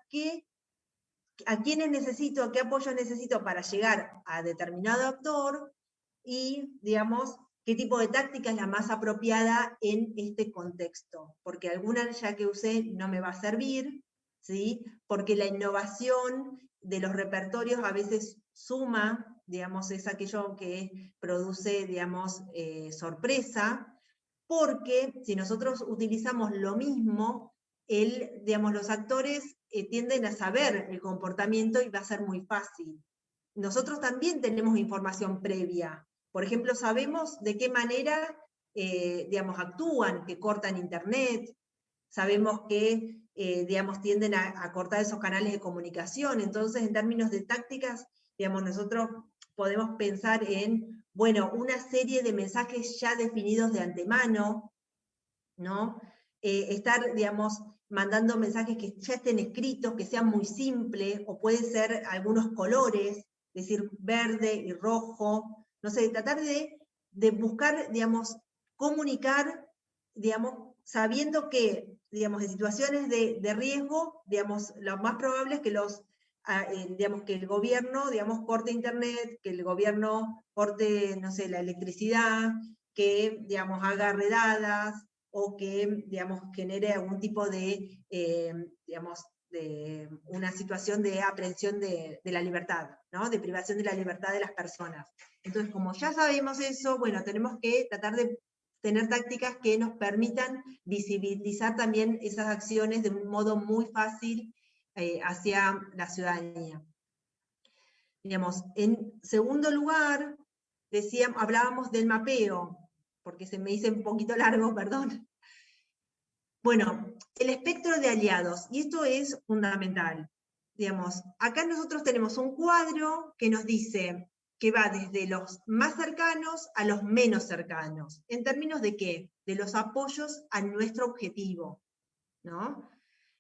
a quiénes necesito, a qué apoyo necesito para llegar a determinado actor, y, digamos, qué tipo de táctica es la más apropiada en este contexto, porque alguna ya que usé no me va a servir, ¿sí? Porque la innovación de los repertorios a veces suma, digamos, es aquello que produce, digamos, sorpresa, porque si nosotros utilizamos lo mismo, digamos, los actores tienden a saber el comportamiento y va a ser muy fácil. Nosotros también tenemos información previa. Por ejemplo, sabemos de qué manera, digamos, actúan, que cortan internet, sabemos que, digamos, tienden a cortar esos canales de comunicación. Entonces, en términos de tácticas, digamos, nosotros podemos pensar en, bueno, una serie de mensajes ya definidos de antemano, ¿no? Estar, digamos, mandando mensajes que ya estén escritos, que sean muy simples, o puede ser algunos colores, es decir, verde y rojo, no sé, tratar de buscar, digamos, comunicar, digamos, sabiendo que, digamos, en situaciones de riesgo, digamos, lo más probable es que digamos, que el gobierno, digamos, corte internet, que el gobierno corte, no sé, la electricidad, que, digamos, haga redadas, o que, digamos, genere algún tipo de, digamos, de una situación de aprehensión de la libertad, ¿no? De privación de la libertad de las personas. Entonces, como ya sabemos eso, bueno, tenemos que tratar de tener tácticas que nos permitan visibilizar también esas acciones de un modo muy fácil hacia la ciudadanía. Digamos, en segundo lugar, hablábamos del mapeo, porque se me hizo un poquito largo, perdón. Bueno, el espectro de aliados, y esto es fundamental. Digamos, acá nosotros tenemos un cuadro que nos dice que va desde los más cercanos a los menos cercanos. ¿En términos de qué? De los apoyos a nuestro objetivo, ¿no?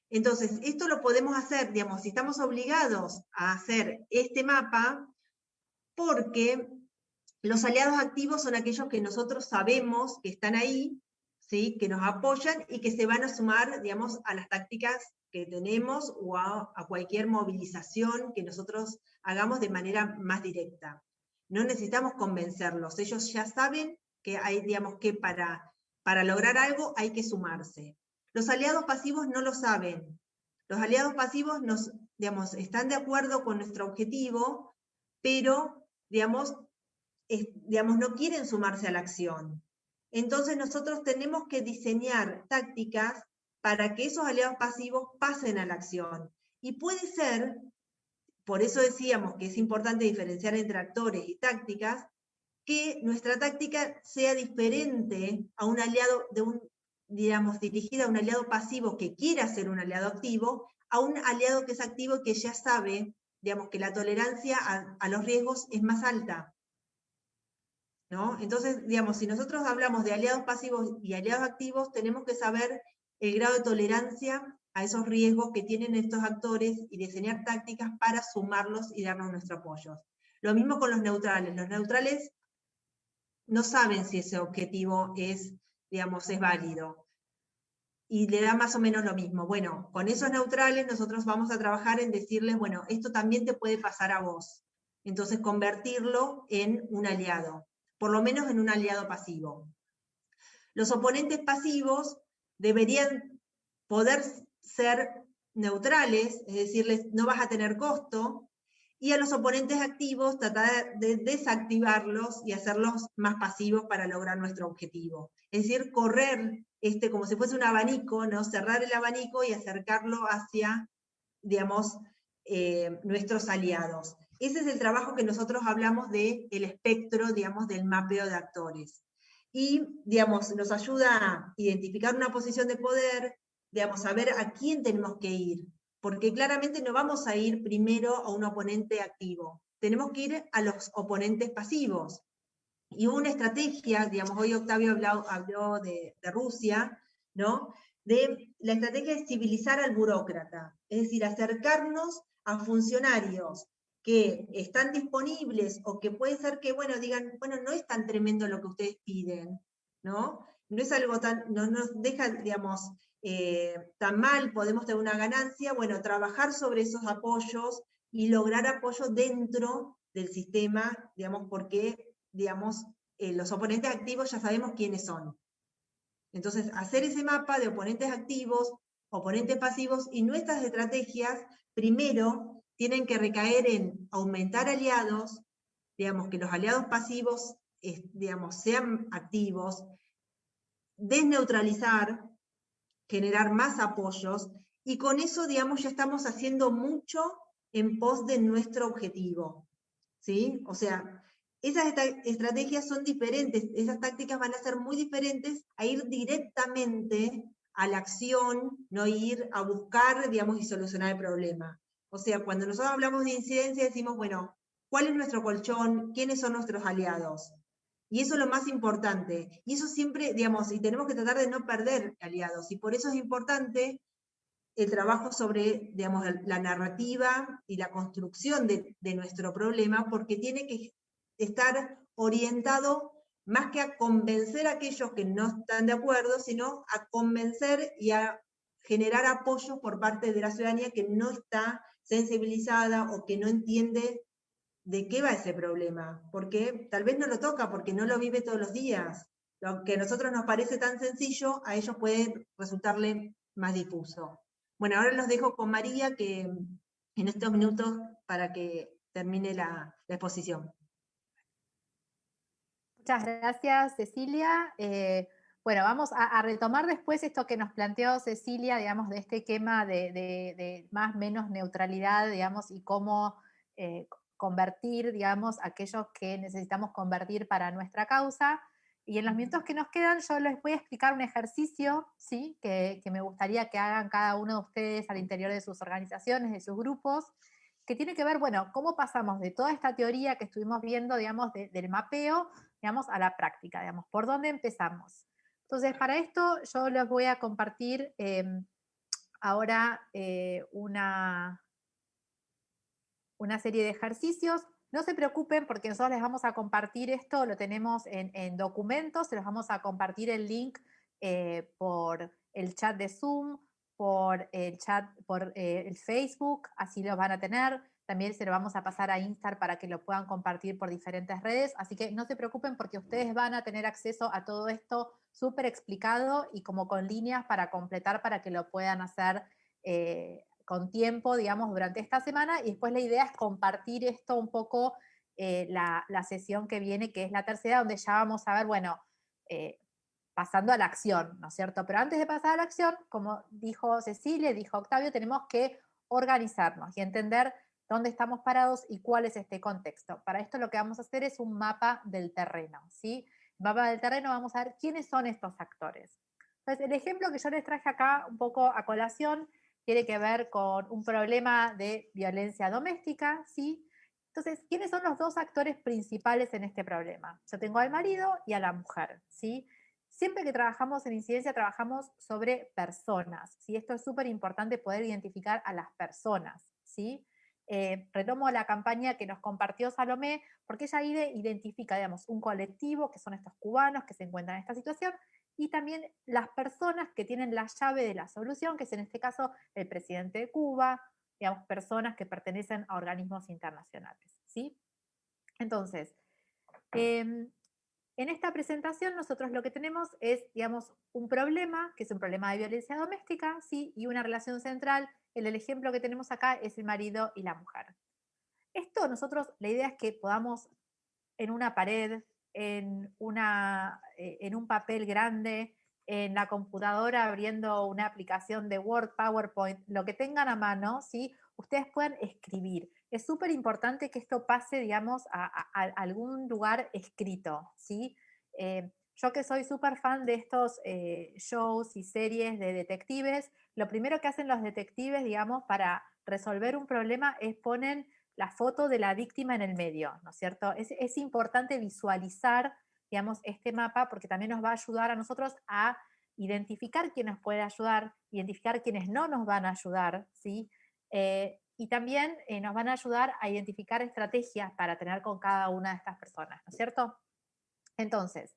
Entonces, esto lo podemos hacer, digamos, si estamos obligados a hacer este mapa, porque los aliados activos son aquellos que nosotros sabemos que están ahí, ¿sí? Que nos apoyan y que se van a sumar, digamos, a las tácticas que tenemos o a cualquier movilización que nosotros hagamos de manera más directa. No necesitamos convencerlos, ellos ya saben que hay, digamos, que para lograr algo hay que sumarse. Los aliados pasivos no lo saben. Los aliados pasivos digamos, están de acuerdo con nuestro objetivo, pero, digamos, no quieren sumarse a la acción. Entonces nosotros tenemos que diseñar tácticas para que esos aliados pasivos pasen a la acción. Y puede ser, por eso decíamos que es importante diferenciar entre actores y tácticas, que nuestra táctica sea diferente a un aliado, digamos, dirigida a un aliado pasivo que quiera ser un aliado activo, a un aliado que es activo y que ya sabe, digamos, que la tolerancia a los riesgos es más alta, ¿no? Entonces, digamos, si nosotros hablamos de aliados pasivos y aliados activos, tenemos que saber el grado de tolerancia a esos riesgos que tienen estos actores y diseñar tácticas para sumarlos y darnos nuestro apoyo. Lo mismo con los neutrales. Los neutrales no saben si ese objetivo es, digamos, es válido. y le da más o menos lo mismo. Bueno, con esos neutrales nosotros vamos a trabajar en decirles, bueno, esto también te puede pasar a vos. Entonces convertirlo en un aliado, por lo menos en un aliado pasivo. Los oponentes pasivos deberían poder ser neutrales, es decirles, no vas a tener costo, y a los oponentes activos tratar de desactivarlos y hacerlos más pasivos para lograr nuestro objetivo. Es decir, correr como si fuese un abanico, ¿no? Cerrar el abanico y acercarlo hacia, digamos, nuestros aliados. Ese es el trabajo que nosotros hablamos del espectro, digamos, del mapeo de actores. Y, digamos, nos ayuda a identificar una posición de poder, digamos, saber a quién tenemos que ir, porque claramente no vamos a ir primero a un oponente activo, tenemos que ir a los oponentes pasivos. Y una estrategia, digamos, hoy Octavio habló de Rusia, ¿no? De la estrategia de civilizar al burócrata, es decir, acercarnos a funcionarios que están disponibles o que puede ser que, bueno, digan, bueno, no es tan tremendo lo que ustedes piden, ¿no? No es algo tan, no nos deja, digamos, tan mal, podemos tener una ganancia, bueno, trabajar sobre esos apoyos y lograr apoyo dentro del sistema, digamos, porque, digamos, los oponentes activos ya sabemos quiénes son. Entonces, hacer ese mapa de oponentes activos, oponentes pasivos, y nuestras estrategias, primero, tienen que recaer en aumentar aliados, digamos, que los aliados pasivos, digamos, sean activos, desneutralizar, generar más apoyos, y con eso, digamos, ya estamos haciendo mucho en pos de nuestro objetivo, ¿sí? O sea, esas estrategias son diferentes, esas tácticas van a ser muy diferentes a ir directamente a la acción, no ir a buscar, digamos, y solucionar el problema. O sea, cuando nosotros hablamos de incidencia decimos, bueno, ¿cuál es nuestro colchón? ¿Quiénes son nuestros aliados? Y eso es lo más importante. Y eso siempre, digamos, y tenemos que tratar de no perder aliados. Y por eso es importante el trabajo sobre, digamos, la narrativa y la construcción de nuestro problema, porque tiene que estar orientado más que a convencer a aquellos que no están de acuerdo, sino a convencer y a generar apoyo por parte de la ciudadanía que no está sensibilizada o que no entiende de qué va ese problema, porque tal vez no lo toca, porque no lo vive todos los días. Lo que a nosotros nos parece tan sencillo, a ellos puede resultarle más difuso. Bueno, ahora los dejo con María, que en estos minutos para que termine la exposición. Muchas gracias, Cecilia. Bueno, vamos a retomar después esto que nos planteó Cecilia, digamos, de este tema de más o menos neutralidad, digamos, y cómo convertir, digamos, aquellos que necesitamos convertir para nuestra causa. Y en los minutos que nos quedan, yo les voy a explicar un ejercicio, ¿sí? que me gustaría que hagan cada uno de ustedes al interior de sus organizaciones, de sus grupos, que tiene que ver, bueno, cómo pasamos de toda esta teoría que estuvimos viendo, digamos, del mapeo, digamos, a la práctica, digamos, por dónde empezamos. Entonces, para esto yo les voy a compartir ahora una serie de ejercicios. No se preocupen porque nosotros les vamos a compartir esto, lo tenemos en documentos, se los vamos a compartir el link por el chat de Zoom, por el chat, por el Facebook, así los van a tener. También se lo vamos a pasar a Instagram para que lo puedan compartir por diferentes redes. Así que no se preocupen porque ustedes van a tener acceso a todo esto súper explicado y como con líneas para completar para que lo puedan hacer con tiempo, digamos, durante esta semana. Y después la idea es compartir esto un poco la sesión que viene, que es la tercera, donde ya vamos a ver, bueno, pasando a la acción, ¿no es cierto? Pero antes de pasar a la acción, como dijo Cecilia, dijo Octavio, tenemos que organizarnos y entender dónde estamos parados y cuál es este contexto. Para esto lo que vamos a hacer es un mapa del terreno, ¿sí? Mapa del terreno, vamos a ver quiénes son estos actores. Entonces, el ejemplo que yo les traje acá un poco a colación tiene que ver con un problema de violencia doméstica, ¿sí? Entonces, ¿quiénes son los dos actores principales en este problema? Yo tengo al marido y a la mujer, ¿sí? Siempre que trabajamos en incidencia, trabajamos sobre personas, ¿sí? Esto es súper importante, poder identificar a las personas, ¿sí? Retomo la campaña que nos compartió Salomé, porque ella identifica, digamos, un colectivo, que son estos cubanos que se encuentran en esta situación, y también las personas que tienen la llave de la solución, que es en este caso el presidente de Cuba, digamos, personas que pertenecen a organismos internacionales, ¿sí? Entonces, en esta presentación nosotros lo que tenemos es, digamos, un problema, que es un problema de violencia doméstica, ¿sí? Y una relación central. El ejemplo que tenemos acá es el marido y la mujer. Esto nosotros, la idea es que podamos en una pared, en un papel grande, en la computadora abriendo una aplicación de Word, PowerPoint, lo que tengan a mano, ¿sí? Ustedes pueden escribir. Es súper importante que esto pase, digamos, a algún lugar escrito, ¿sí? Yo que soy súper fan de estos shows y series de detectives, lo primero que hacen los detectives, digamos, para resolver un problema es poner la foto de la víctima en el medio, ¿no es cierto? Es importante visualizar, digamos, este mapa porque también nos va a ayudar a nosotros a identificar quién nos puede ayudar, identificar quiénes no nos van a ayudar, ¿sí? Y también nos van a ayudar a identificar estrategias para tener con cada una de estas personas, ¿no es cierto? Entonces,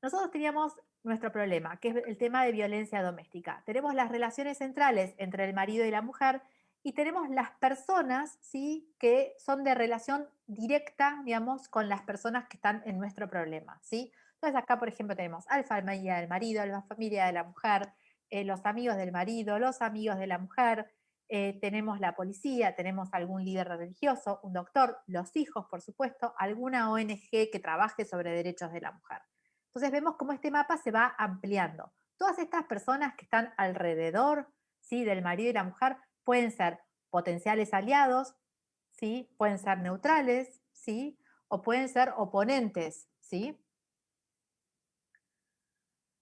nosotros teníamos nuestro problema, que es el tema de violencia doméstica. Tenemos las relaciones centrales entre el marido y la mujer y tenemos las personas, ¿sí?, que son de relación directa, digamos, con las personas que están en nuestro problema, ¿sí? Entonces acá, por ejemplo, tenemos a la familia del marido, la familia de la mujer, los amigos del marido, los amigos de la mujer, tenemos la policía, tenemos algún líder religioso, un doctor, los hijos, por supuesto, alguna ONG que trabaje sobre derechos de la mujer. Entonces vemos cómo este mapa se va ampliando. Todas estas personas que están alrededor, ¿sí?, del marido y la mujer pueden ser potenciales aliados, ¿sí?, pueden ser neutrales, ¿sí?, o pueden ser oponentes, ¿sí?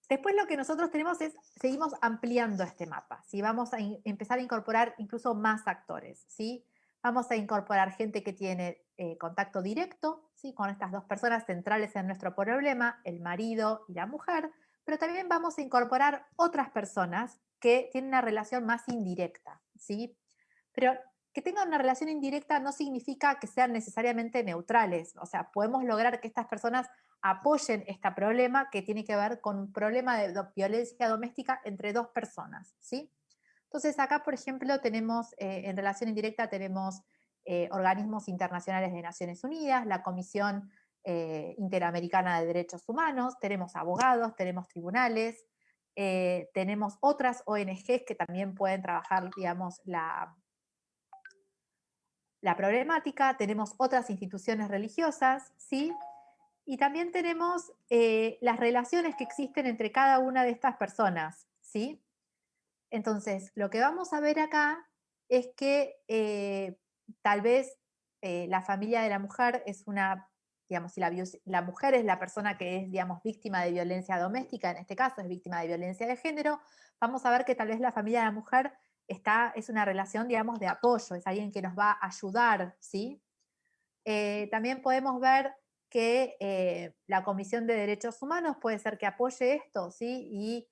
Después lo que nosotros tenemos es, seguimos ampliando este mapa, ¿sí? Vamos a empezar a incorporar incluso más actores, ¿sí? Vamos a incorporar gente que tiene contacto directo, ¿sí?, con estas dos personas centrales en nuestro problema, el marido y la mujer, pero también vamos a incorporar otras personas que tienen una relación más indirecta, ¿sí? Pero que tengan una relación indirecta no significa que sean necesariamente neutrales, o sea, podemos lograr que estas personas apoyen este problema que tiene que ver con un problema de violencia doméstica entre dos personas, ¿sí? Entonces acá, por ejemplo, tenemos, en relación indirecta, tenemos organismos internacionales de Naciones Unidas, la Comisión Interamericana de Derechos Humanos, tenemos abogados, tenemos tribunales, tenemos otras ONGs que también pueden trabajar, digamos, la problemática, tenemos otras instituciones religiosas, ¿sí? Y también tenemos las relaciones que existen entre cada una de estas personas, ¿sí? Entonces, lo que vamos a ver acá es que tal vez la familia de la mujer es una, digamos, si la mujer es la persona que es, digamos, víctima de violencia doméstica, en este caso es víctima de violencia de género, vamos a ver que tal vez la familia de la mujer es una relación, digamos, de apoyo, es alguien que nos va a ayudar, ¿sí? También podemos ver que la Comisión de Derechos Humanos puede ser que apoye esto, ¿sí?, y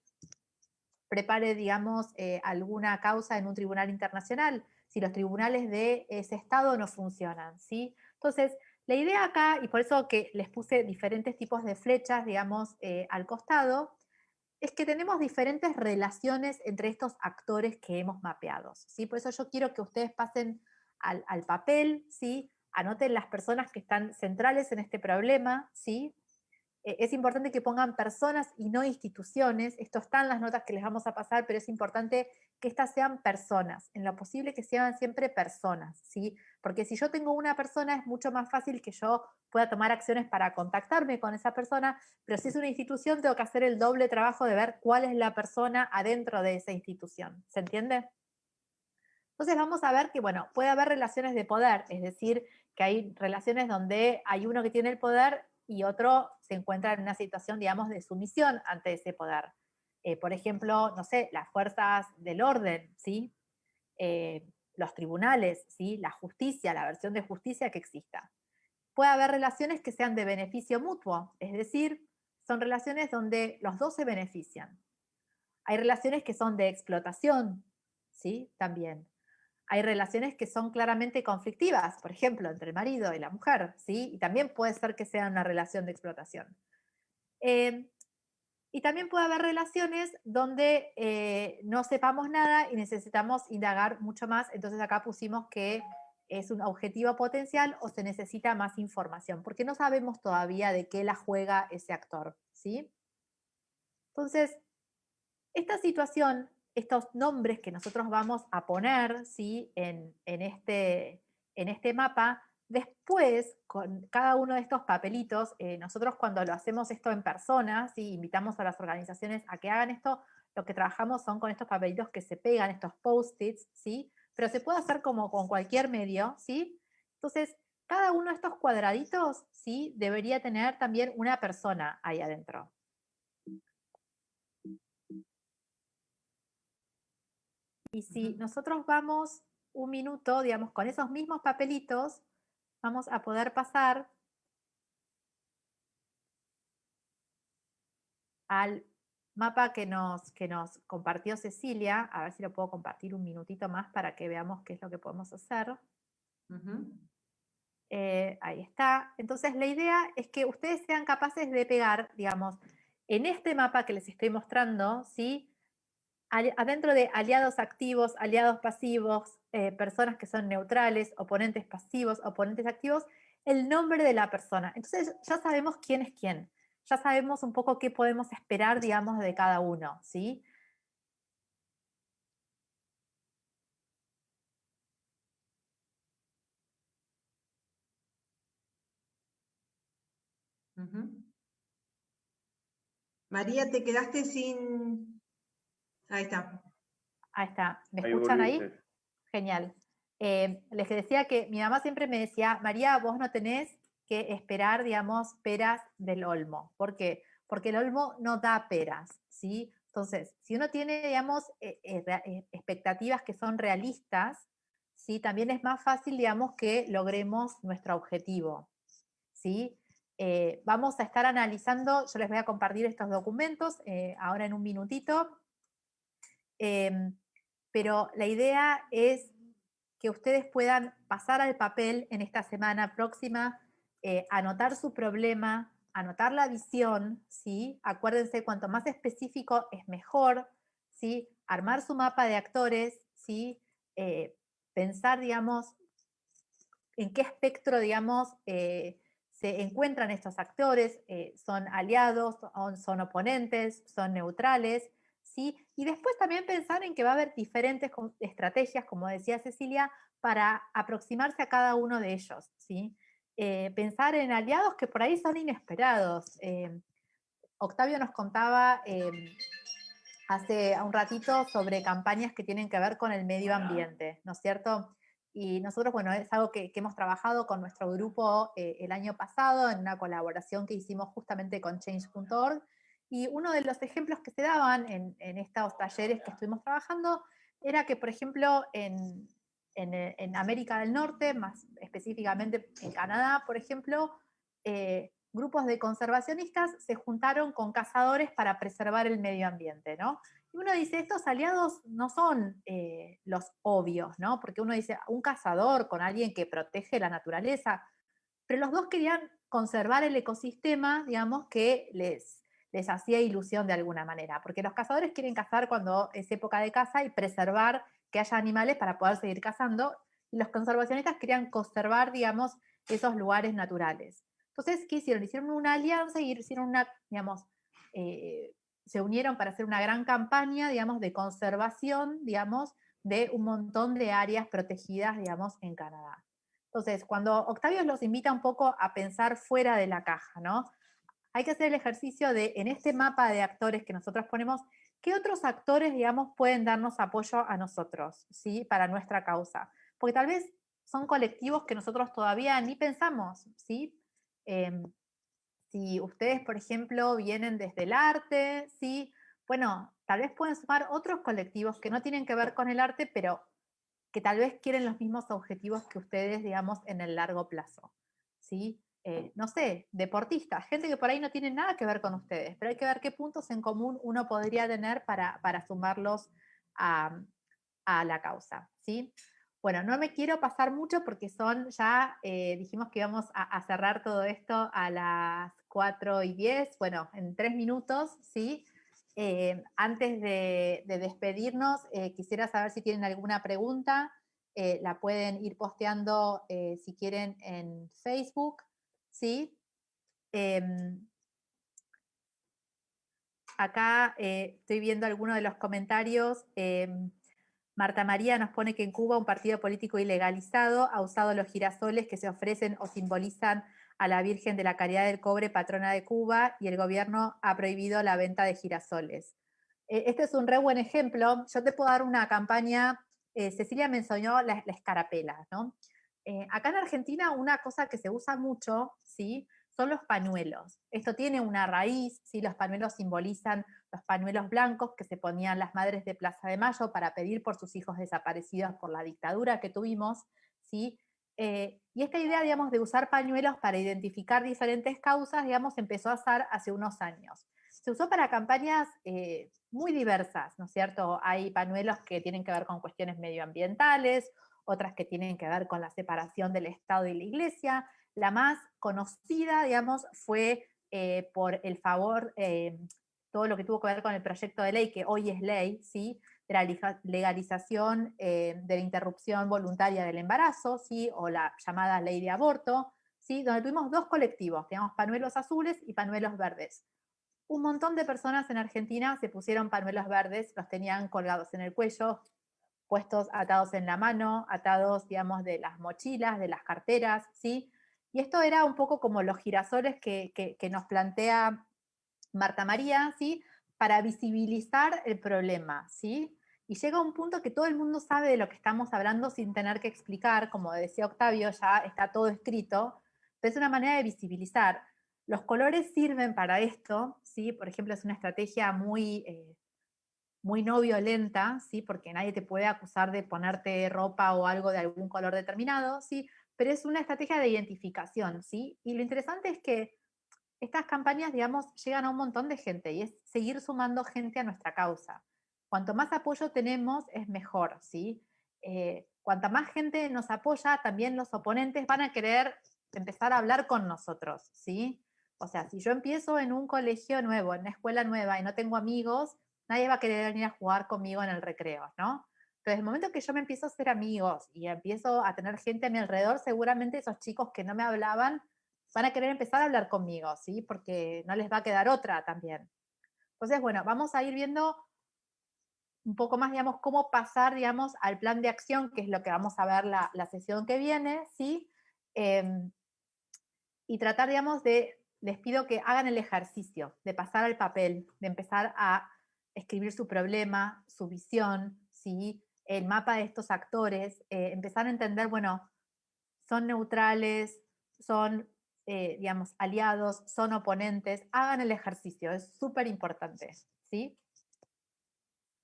prepare, digamos, alguna causa en un tribunal internacional, si los tribunales de ese estado no funcionan, ¿sí? Entonces, la idea acá, y por eso que les puse diferentes tipos de flechas, digamos, al costado, es que tenemos diferentes relaciones entre estos actores que hemos mapeado, ¿sí? Por eso yo quiero que ustedes pasen al papel, ¿sí? Anoten las personas que están centrales en este problema, ¿sí? Es importante que pongan personas y no instituciones. Esto está en las notas que les vamos a pasar, pero es importante que estas sean personas, en lo posible que sean siempre personas, ¿sí? Porque si yo tengo una persona es mucho más fácil que yo pueda tomar acciones para contactarme con esa persona, pero si es una institución tengo que hacer el doble trabajo de ver cuál es la persona adentro de esa institución. ¿Se entiende? Entonces vamos a ver que, bueno, puede haber relaciones de poder, es decir, que hay relaciones donde hay uno que tiene el poder y otro se encuentra en una situación, digamos, de sumisión ante ese poder. Por ejemplo, no sé, las fuerzas del orden, ¿sí? Los tribunales, ¿sí? La justicia, la versión de justicia que exista. Puede haber relaciones que sean de beneficio mutuo, es decir, son relaciones donde los dos se benefician. Hay relaciones que son de explotación, ¿sí? También. Hay relaciones que son claramente conflictivas, por ejemplo, entre el marido y la mujer, ¿sí? Y también puede ser que sea una relación de explotación. Y también puede haber relaciones donde no sepamos nada y necesitamos indagar mucho más. Entonces acá pusimos que es un objetivo potencial o se necesita más información, porque no sabemos todavía de qué la juega ese actor, ¿sí? Entonces, esta situación, estos nombres que nosotros vamos a poner, ¿sí? en este mapa, después, con cada uno de estos papelitos, nosotros cuando lo hacemos esto en persona, ¿sí? Invitamos a las organizaciones a que hagan esto, lo que trabajamos son con estos papelitos que se pegan, estos post-its, ¿sí? Pero se puede hacer como con cualquier medio, ¿sí? Entonces, cada uno de estos cuadraditos, ¿sí? Debería tener también una persona ahí adentro. Y si nosotros vamos un minuto, digamos, con esos mismos papelitos, vamos a poder pasar al mapa que nos compartió Cecilia. A ver si lo puedo compartir un minutito más para que veamos qué es lo que podemos hacer. Ahí está. Entonces la idea es que ustedes sean capaces de pegar, digamos, en este mapa que les estoy mostrando, ¿sí? Adentro de aliados activos, aliados pasivos, personas que son neutrales, oponentes pasivos, oponentes activos, el nombre de la persona. Entonces ya sabemos quién es quién, ya sabemos un poco qué podemos esperar, digamos, de cada uno, ¿sí? María, te quedaste sin... Ahí está. Ahí está. ¿Me Ahí escuchan ahí? volviste. Genial. Les decía que mi mamá siempre me decía, María, vos no tenés que esperar, digamos, peras del olmo. ¿Por qué? Porque el olmo no da peras, ¿sí? Entonces, si uno tiene, digamos, expectativas que son realistas, ¿sí? También es más fácil, digamos, que logremos nuestro objetivo, ¿sí? Vamos a estar analizando, yo les voy a compartir estos documentos ahora en un minutito, pero la idea es que ustedes puedan pasar al papel en esta semana próxima, anotar su problema, anotar la visión, ¿sí? Acuérdense, cuanto más específico es mejor, ¿sí? Armar su mapa de actores, ¿sí? Pensar, digamos, en qué espectro, digamos, se encuentran estos actores, son aliados, son oponentes, son neutrales, ¿sí? Y después también pensar en que va a haber diferentes estrategias, como decía Cecilia, para aproximarse a cada uno de ellos, ¿sí? Pensar en aliados que por ahí son inesperados. Octavio nos contaba hace un ratito sobre campañas que tienen que ver con el medio ambiente, ¿no es cierto? Y nosotros, bueno, es algo que hemos trabajado con nuestro grupo el año pasado en una colaboración que hicimos justamente con Change.org. Y uno de los ejemplos que se daban en estos talleres que estuvimos trabajando era que, por ejemplo, en América del Norte, más específicamente en Canadá, por ejemplo, grupos de conservacionistas se juntaron con cazadores para preservar el medio ambiente, ¿no? Y uno dice, estos aliados no son los obvios, ¿no? Porque uno dice, un cazador con alguien que protege la naturaleza, pero los dos querían conservar el ecosistema, digamos, que les hacía ilusión de alguna manera, porque los cazadores quieren cazar cuando es época de caza y preservar que haya animales para poder seguir cazando, y los conservacionistas querían conservar, digamos, esos lugares naturales. Entonces, ¿qué hicieron? Hicieron una alianza y hicieron una, digamos, se unieron para hacer una gran campaña, digamos, de conservación, digamos, de un montón de áreas protegidas, digamos, en Canadá. Entonces, cuando Octavio los invita un poco a pensar fuera de la caja, ¿no? Hay que hacer el ejercicio de, en este mapa de actores que nosotros ponemos, ¿qué otros actores, digamos, pueden darnos apoyo a nosotros, ¿sí? Para nuestra causa? Porque tal vez son colectivos que nosotros todavía ni pensamos, ¿sí? Si ustedes, por ejemplo, vienen desde el arte, ¿sí? Bueno, tal vez pueden sumar otros colectivos que no tienen que ver con el arte, pero que tal vez quieren los mismos objetivos que ustedes, digamos, en el largo plazo, ¿sí? No sé, deportistas, gente que por ahí no tiene nada que ver con ustedes, pero hay que ver qué puntos en común uno podría tener para sumarlos a la causa, ¿sí? Bueno, no me quiero pasar mucho porque son ya, dijimos que íbamos a cerrar todo esto a las 4:10, bueno, en 3 minutos, ¿sí? Antes de despedirnos, quisiera saber si tienen alguna pregunta, la pueden ir posteando si quieren en Facebook, ¿sí? Acá estoy viendo algunos de los comentarios. Marta María nos pone que en Cuba un partido político ilegalizado ha usado los girasoles que se ofrecen o simbolizan a la Virgen de la Caridad del Cobre, patrona de Cuba, y el gobierno ha prohibido la venta de girasoles. Este es un re buen ejemplo. Yo te puedo dar una campaña, Cecilia mencionó la escarapela, ¿no? Acá en Argentina una cosa que se usa mucho, ¿sí?, son los pañuelos. Esto tiene una raíz, ¿sí? Los pañuelos simbolizan los pañuelos blancos que se ponían las madres de Plaza de Mayo para pedir por sus hijos desaparecidos por la dictadura que tuvimos, ¿sí? Y esta idea, digamos, de usar pañuelos para identificar diferentes causas, digamos, empezó a usar hace unos años. Se usó para campañas muy diversas, ¿no es cierto? Hay pañuelos que tienen que ver con cuestiones medioambientales, otras que tienen que ver con la separación del Estado y la Iglesia. La más conocida, digamos, fue por el favor, todo lo que tuvo que ver con el proyecto de ley, que hoy es ley, ¿sí?, de la legalización de la interrupción voluntaria del embarazo, ¿sí?, o la llamada ley de aborto, ¿sí?, donde tuvimos dos colectivos, digamos, pañuelos azules y pañuelos verdes. Un montón de personas en Argentina se pusieron pañuelos verdes, los tenían colgados en el cuello, puestos atados en la mano, atados, digamos, de las mochilas, de las carteras, ¿sí? Y esto era un poco como los girasoles que nos plantea Marta María, ¿sí?, para visibilizar el problema, ¿sí? Y llega un punto que todo el mundo sabe de lo que estamos hablando sin tener que explicar, como decía Octavio, ya está todo escrito, pero es una manera de visibilizar. Los colores sirven para esto, ¿sí? Por ejemplo, es una estrategia muy no violenta, ¿sí?, porque nadie te puede acusar de ponerte ropa o algo de algún color determinado, ¿sí?, pero es una estrategia de identificación, ¿sí? Y lo interesante es que estas campañas, digamos, llegan a un montón de gente y es seguir sumando gente a nuestra causa. Cuanto más apoyo tenemos, es mejor, ¿sí? Cuanta más gente nos apoya, también los oponentes van a querer empezar a hablar con nosotros, ¿sí? O sea, si yo empiezo en un colegio nuevo, en una escuela nueva y no tengo amigos, nadie va a querer venir a jugar conmigo en el recreo, ¿no? Entonces, el momento que yo me empiezo a hacer amigos y empiezo a tener gente a mi alrededor, seguramente esos chicos que no me hablaban van a querer empezar a hablar conmigo, ¿sí? Porque no les va a quedar otra también. Entonces, bueno, vamos a ir viendo un poco más, digamos, cómo pasar, digamos, al plan de acción, que es lo que vamos a ver la sesión que viene, ¿sí? Y tratar, digamos, les pido que hagan el ejercicio de pasar al papel, de empezar a escribir su problema, su visión, ¿sí?, el mapa de estos actores, empezar a entender, bueno, son neutrales, son, digamos, aliados, son oponentes, hagan el ejercicio, es súper importante, ¿sí?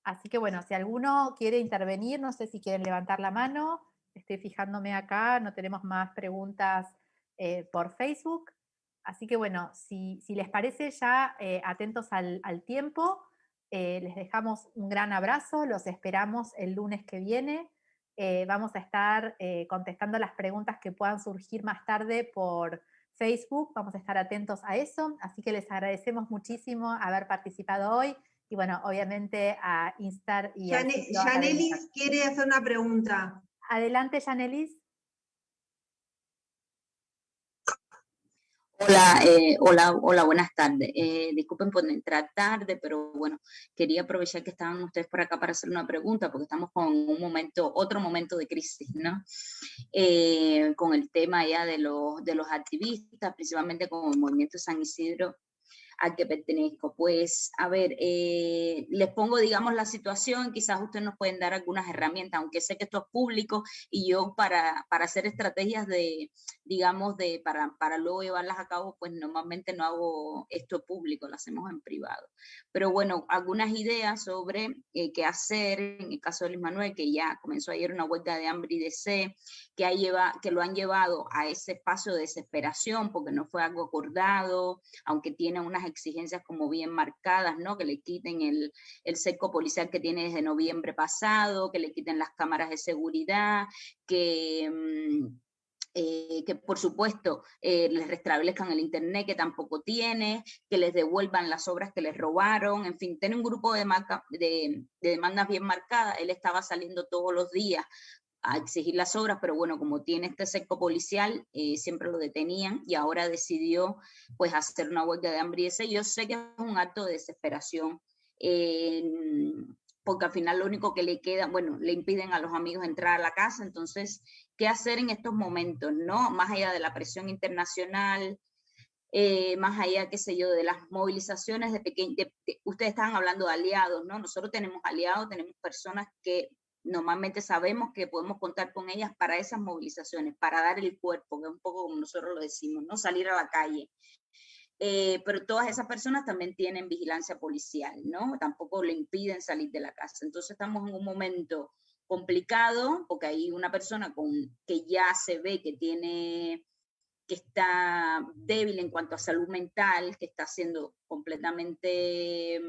Así que bueno, si alguno quiere intervenir, no sé si quieren levantar la mano, estoy fijándome acá, no tenemos más preguntas por Facebook, así que bueno, si les parece ya atentos al tiempo, les dejamos un gran abrazo, los esperamos el lunes que viene. Vamos a estar contestando las preguntas que puedan surgir más tarde por Facebook, vamos a estar atentos a eso, así que les agradecemos muchísimo haber participado hoy y bueno, obviamente a Instar y al ciclo académico. Yanelis quiere hacer una pregunta. Adelante, Yanelis. Hola, hola, buenas tardes. Disculpen por entrar tarde, pero bueno, quería aprovechar que estaban ustedes por acá para hacer una pregunta, porque estamos con otro momento de crisis, ¿no? Con el tema ya de los activistas, principalmente con el Movimiento San Isidro, al que pertenezco. Pues, a ver, les pongo, digamos, la situación, quizás ustedes nos pueden dar algunas herramientas, aunque sé que esto es público y yo para hacer estrategias digamos, para luego llevarlas a cabo, pues normalmente no hago esto público, lo hacemos en privado. Pero bueno, algunas ideas sobre qué hacer en el caso de Luis Manuel, que ya comenzó ayer una huelga de hambre y de sed, que lo han llevado a ese espacio de desesperación, porque no fue algo acordado, aunque tiene unas unas exigencias como bien marcadas, ¿no? Que le quiten el cerco policial que tiene desde noviembre pasado, que le quiten las cámaras de seguridad, que por supuesto les restablezcan el internet que tampoco tiene, que les devuelvan las obras que les robaron, en fin, tiene un grupo de demandas bien marcadas. Él estaba saliendo todos los días a exigir las obras, pero bueno, como tiene este cerco policial, siempre lo detenían, y ahora decidió pues hacer una huelga de hambre, y ese yo sé que es un acto de desesperación, porque al final lo único que le queda, bueno, le impiden a los amigos entrar a la casa. Entonces, ¿qué hacer en estos momentos, no? Más allá de la presión internacional, más allá, qué sé yo, de las movilizaciones ustedes estaban hablando de aliados, ¿no? Nosotros tenemos aliados, tenemos personas que normalmente sabemos que podemos contar con ellas para esas movilizaciones, para dar el cuerpo, que es un poco como nosotros lo decimos, ¿no? Salir a la calle. Pero todas esas personas también tienen vigilancia policial, ¿no? Tampoco le impiden salir de la casa. Entonces estamos en un momento complicado, porque hay una persona que ya se ve que está débil en cuanto a salud mental, que está siendo completamente,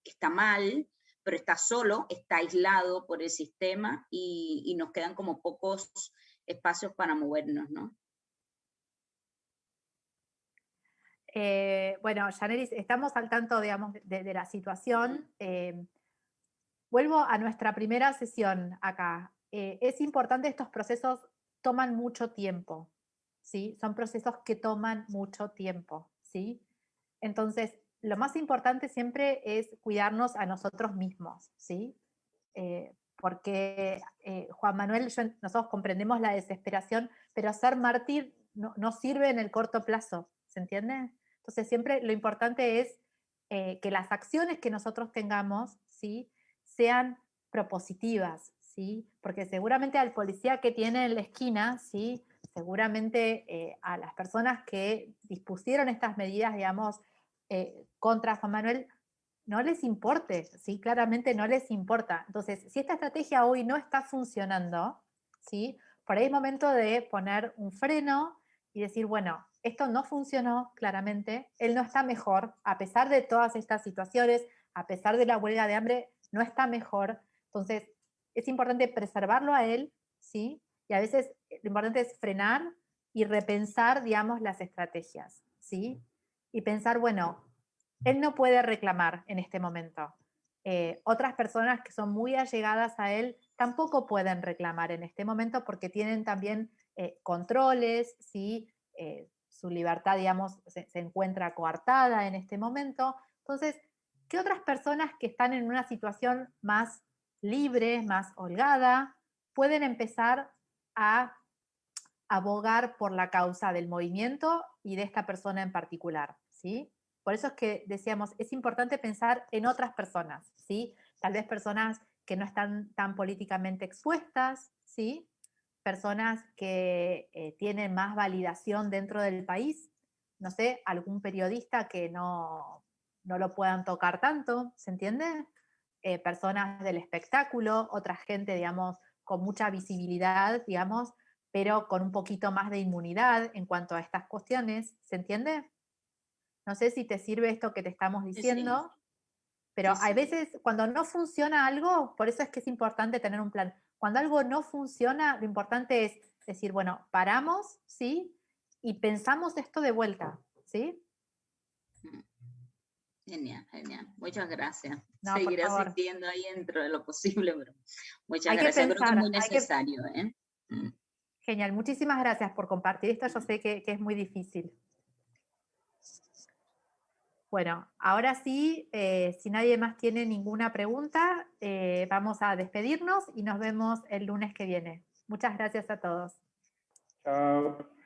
que está mal, pero está solo, está aislado por el sistema, y nos quedan como pocos espacios para movernos, ¿no? Bueno, Yanelis, estamos al tanto, digamos, de la situación. Vuelvo a nuestra primera sesión acá. Es importante, estos procesos toman mucho tiempo, ¿sí? Son procesos que toman mucho tiempo, ¿sí? Entonces, lo más importante siempre es cuidarnos a nosotros mismos, ¿sí? Porque, Juan Manuel, nosotros comprendemos la desesperación, pero ser mártir no sirve en el corto plazo, ¿se entiende? Entonces, siempre lo importante es que las acciones que nosotros tengamos, ¿sí?, sean propositivas, ¿sí? Porque seguramente al policía que tiene en la esquina, ¿sí?, seguramente a las personas que dispusieron estas medidas, digamos, contra Juan Manuel, no les importe, ¿sí? Claramente no les importa. Entonces, si esta estrategia hoy no está funcionando, ¿sí?, por ahí es momento de poner un freno y decir, bueno, esto no funcionó claramente, él no está mejor, a pesar de todas estas situaciones, a pesar de la huelga de hambre, no está mejor. Entonces, es importante preservarlo a él, ¿sí? Y a veces lo importante es frenar y repensar, digamos, las estrategias, ¿sí? Y pensar, bueno, él no puede reclamar en este momento. Otras personas que son muy allegadas a él tampoco pueden reclamar en este momento porque tienen también controles, ¿sí? Su libertad, digamos, se encuentra coartada en este momento. Entonces, ¿qué otras personas que están en una situación más libre, más holgada, pueden empezar a abogar por la causa del movimiento y de esta persona en particular, ¿sí? Por eso es que decíamos, es importante pensar en otras personas, ¿sí? Tal vez personas que no están tan políticamente expuestas, ¿sí? Personas que tienen más validación dentro del país, no sé, algún periodista que no lo puedan tocar tanto, ¿se entiende? Personas del espectáculo, otra gente, digamos, con mucha visibilidad, digamos, pero con un poquito más de inmunidad en cuanto a estas cuestiones, ¿se entiende? No sé si te sirve esto que te estamos diciendo, Sí. pero Sí, hay sí. veces cuando no funciona algo, por eso es que es importante tener un plan. Cuando algo no funciona, lo importante es decir, bueno, paramos, ¿sí? Y pensamos esto de vuelta, ¿sí? Genial, genial. Muchas gracias. No, por Seguiré favor. asistiendo ahí dentro de lo posible, pero muchas Hay que gracias. Creo que es pensar, muy necesario, ¿eh? Genial, muchísimas gracias por compartir esto, yo sé que es muy difícil. Bueno, ahora sí, si nadie más tiene ninguna pregunta, vamos a despedirnos y nos vemos el lunes que viene. Muchas gracias a todos. Chao.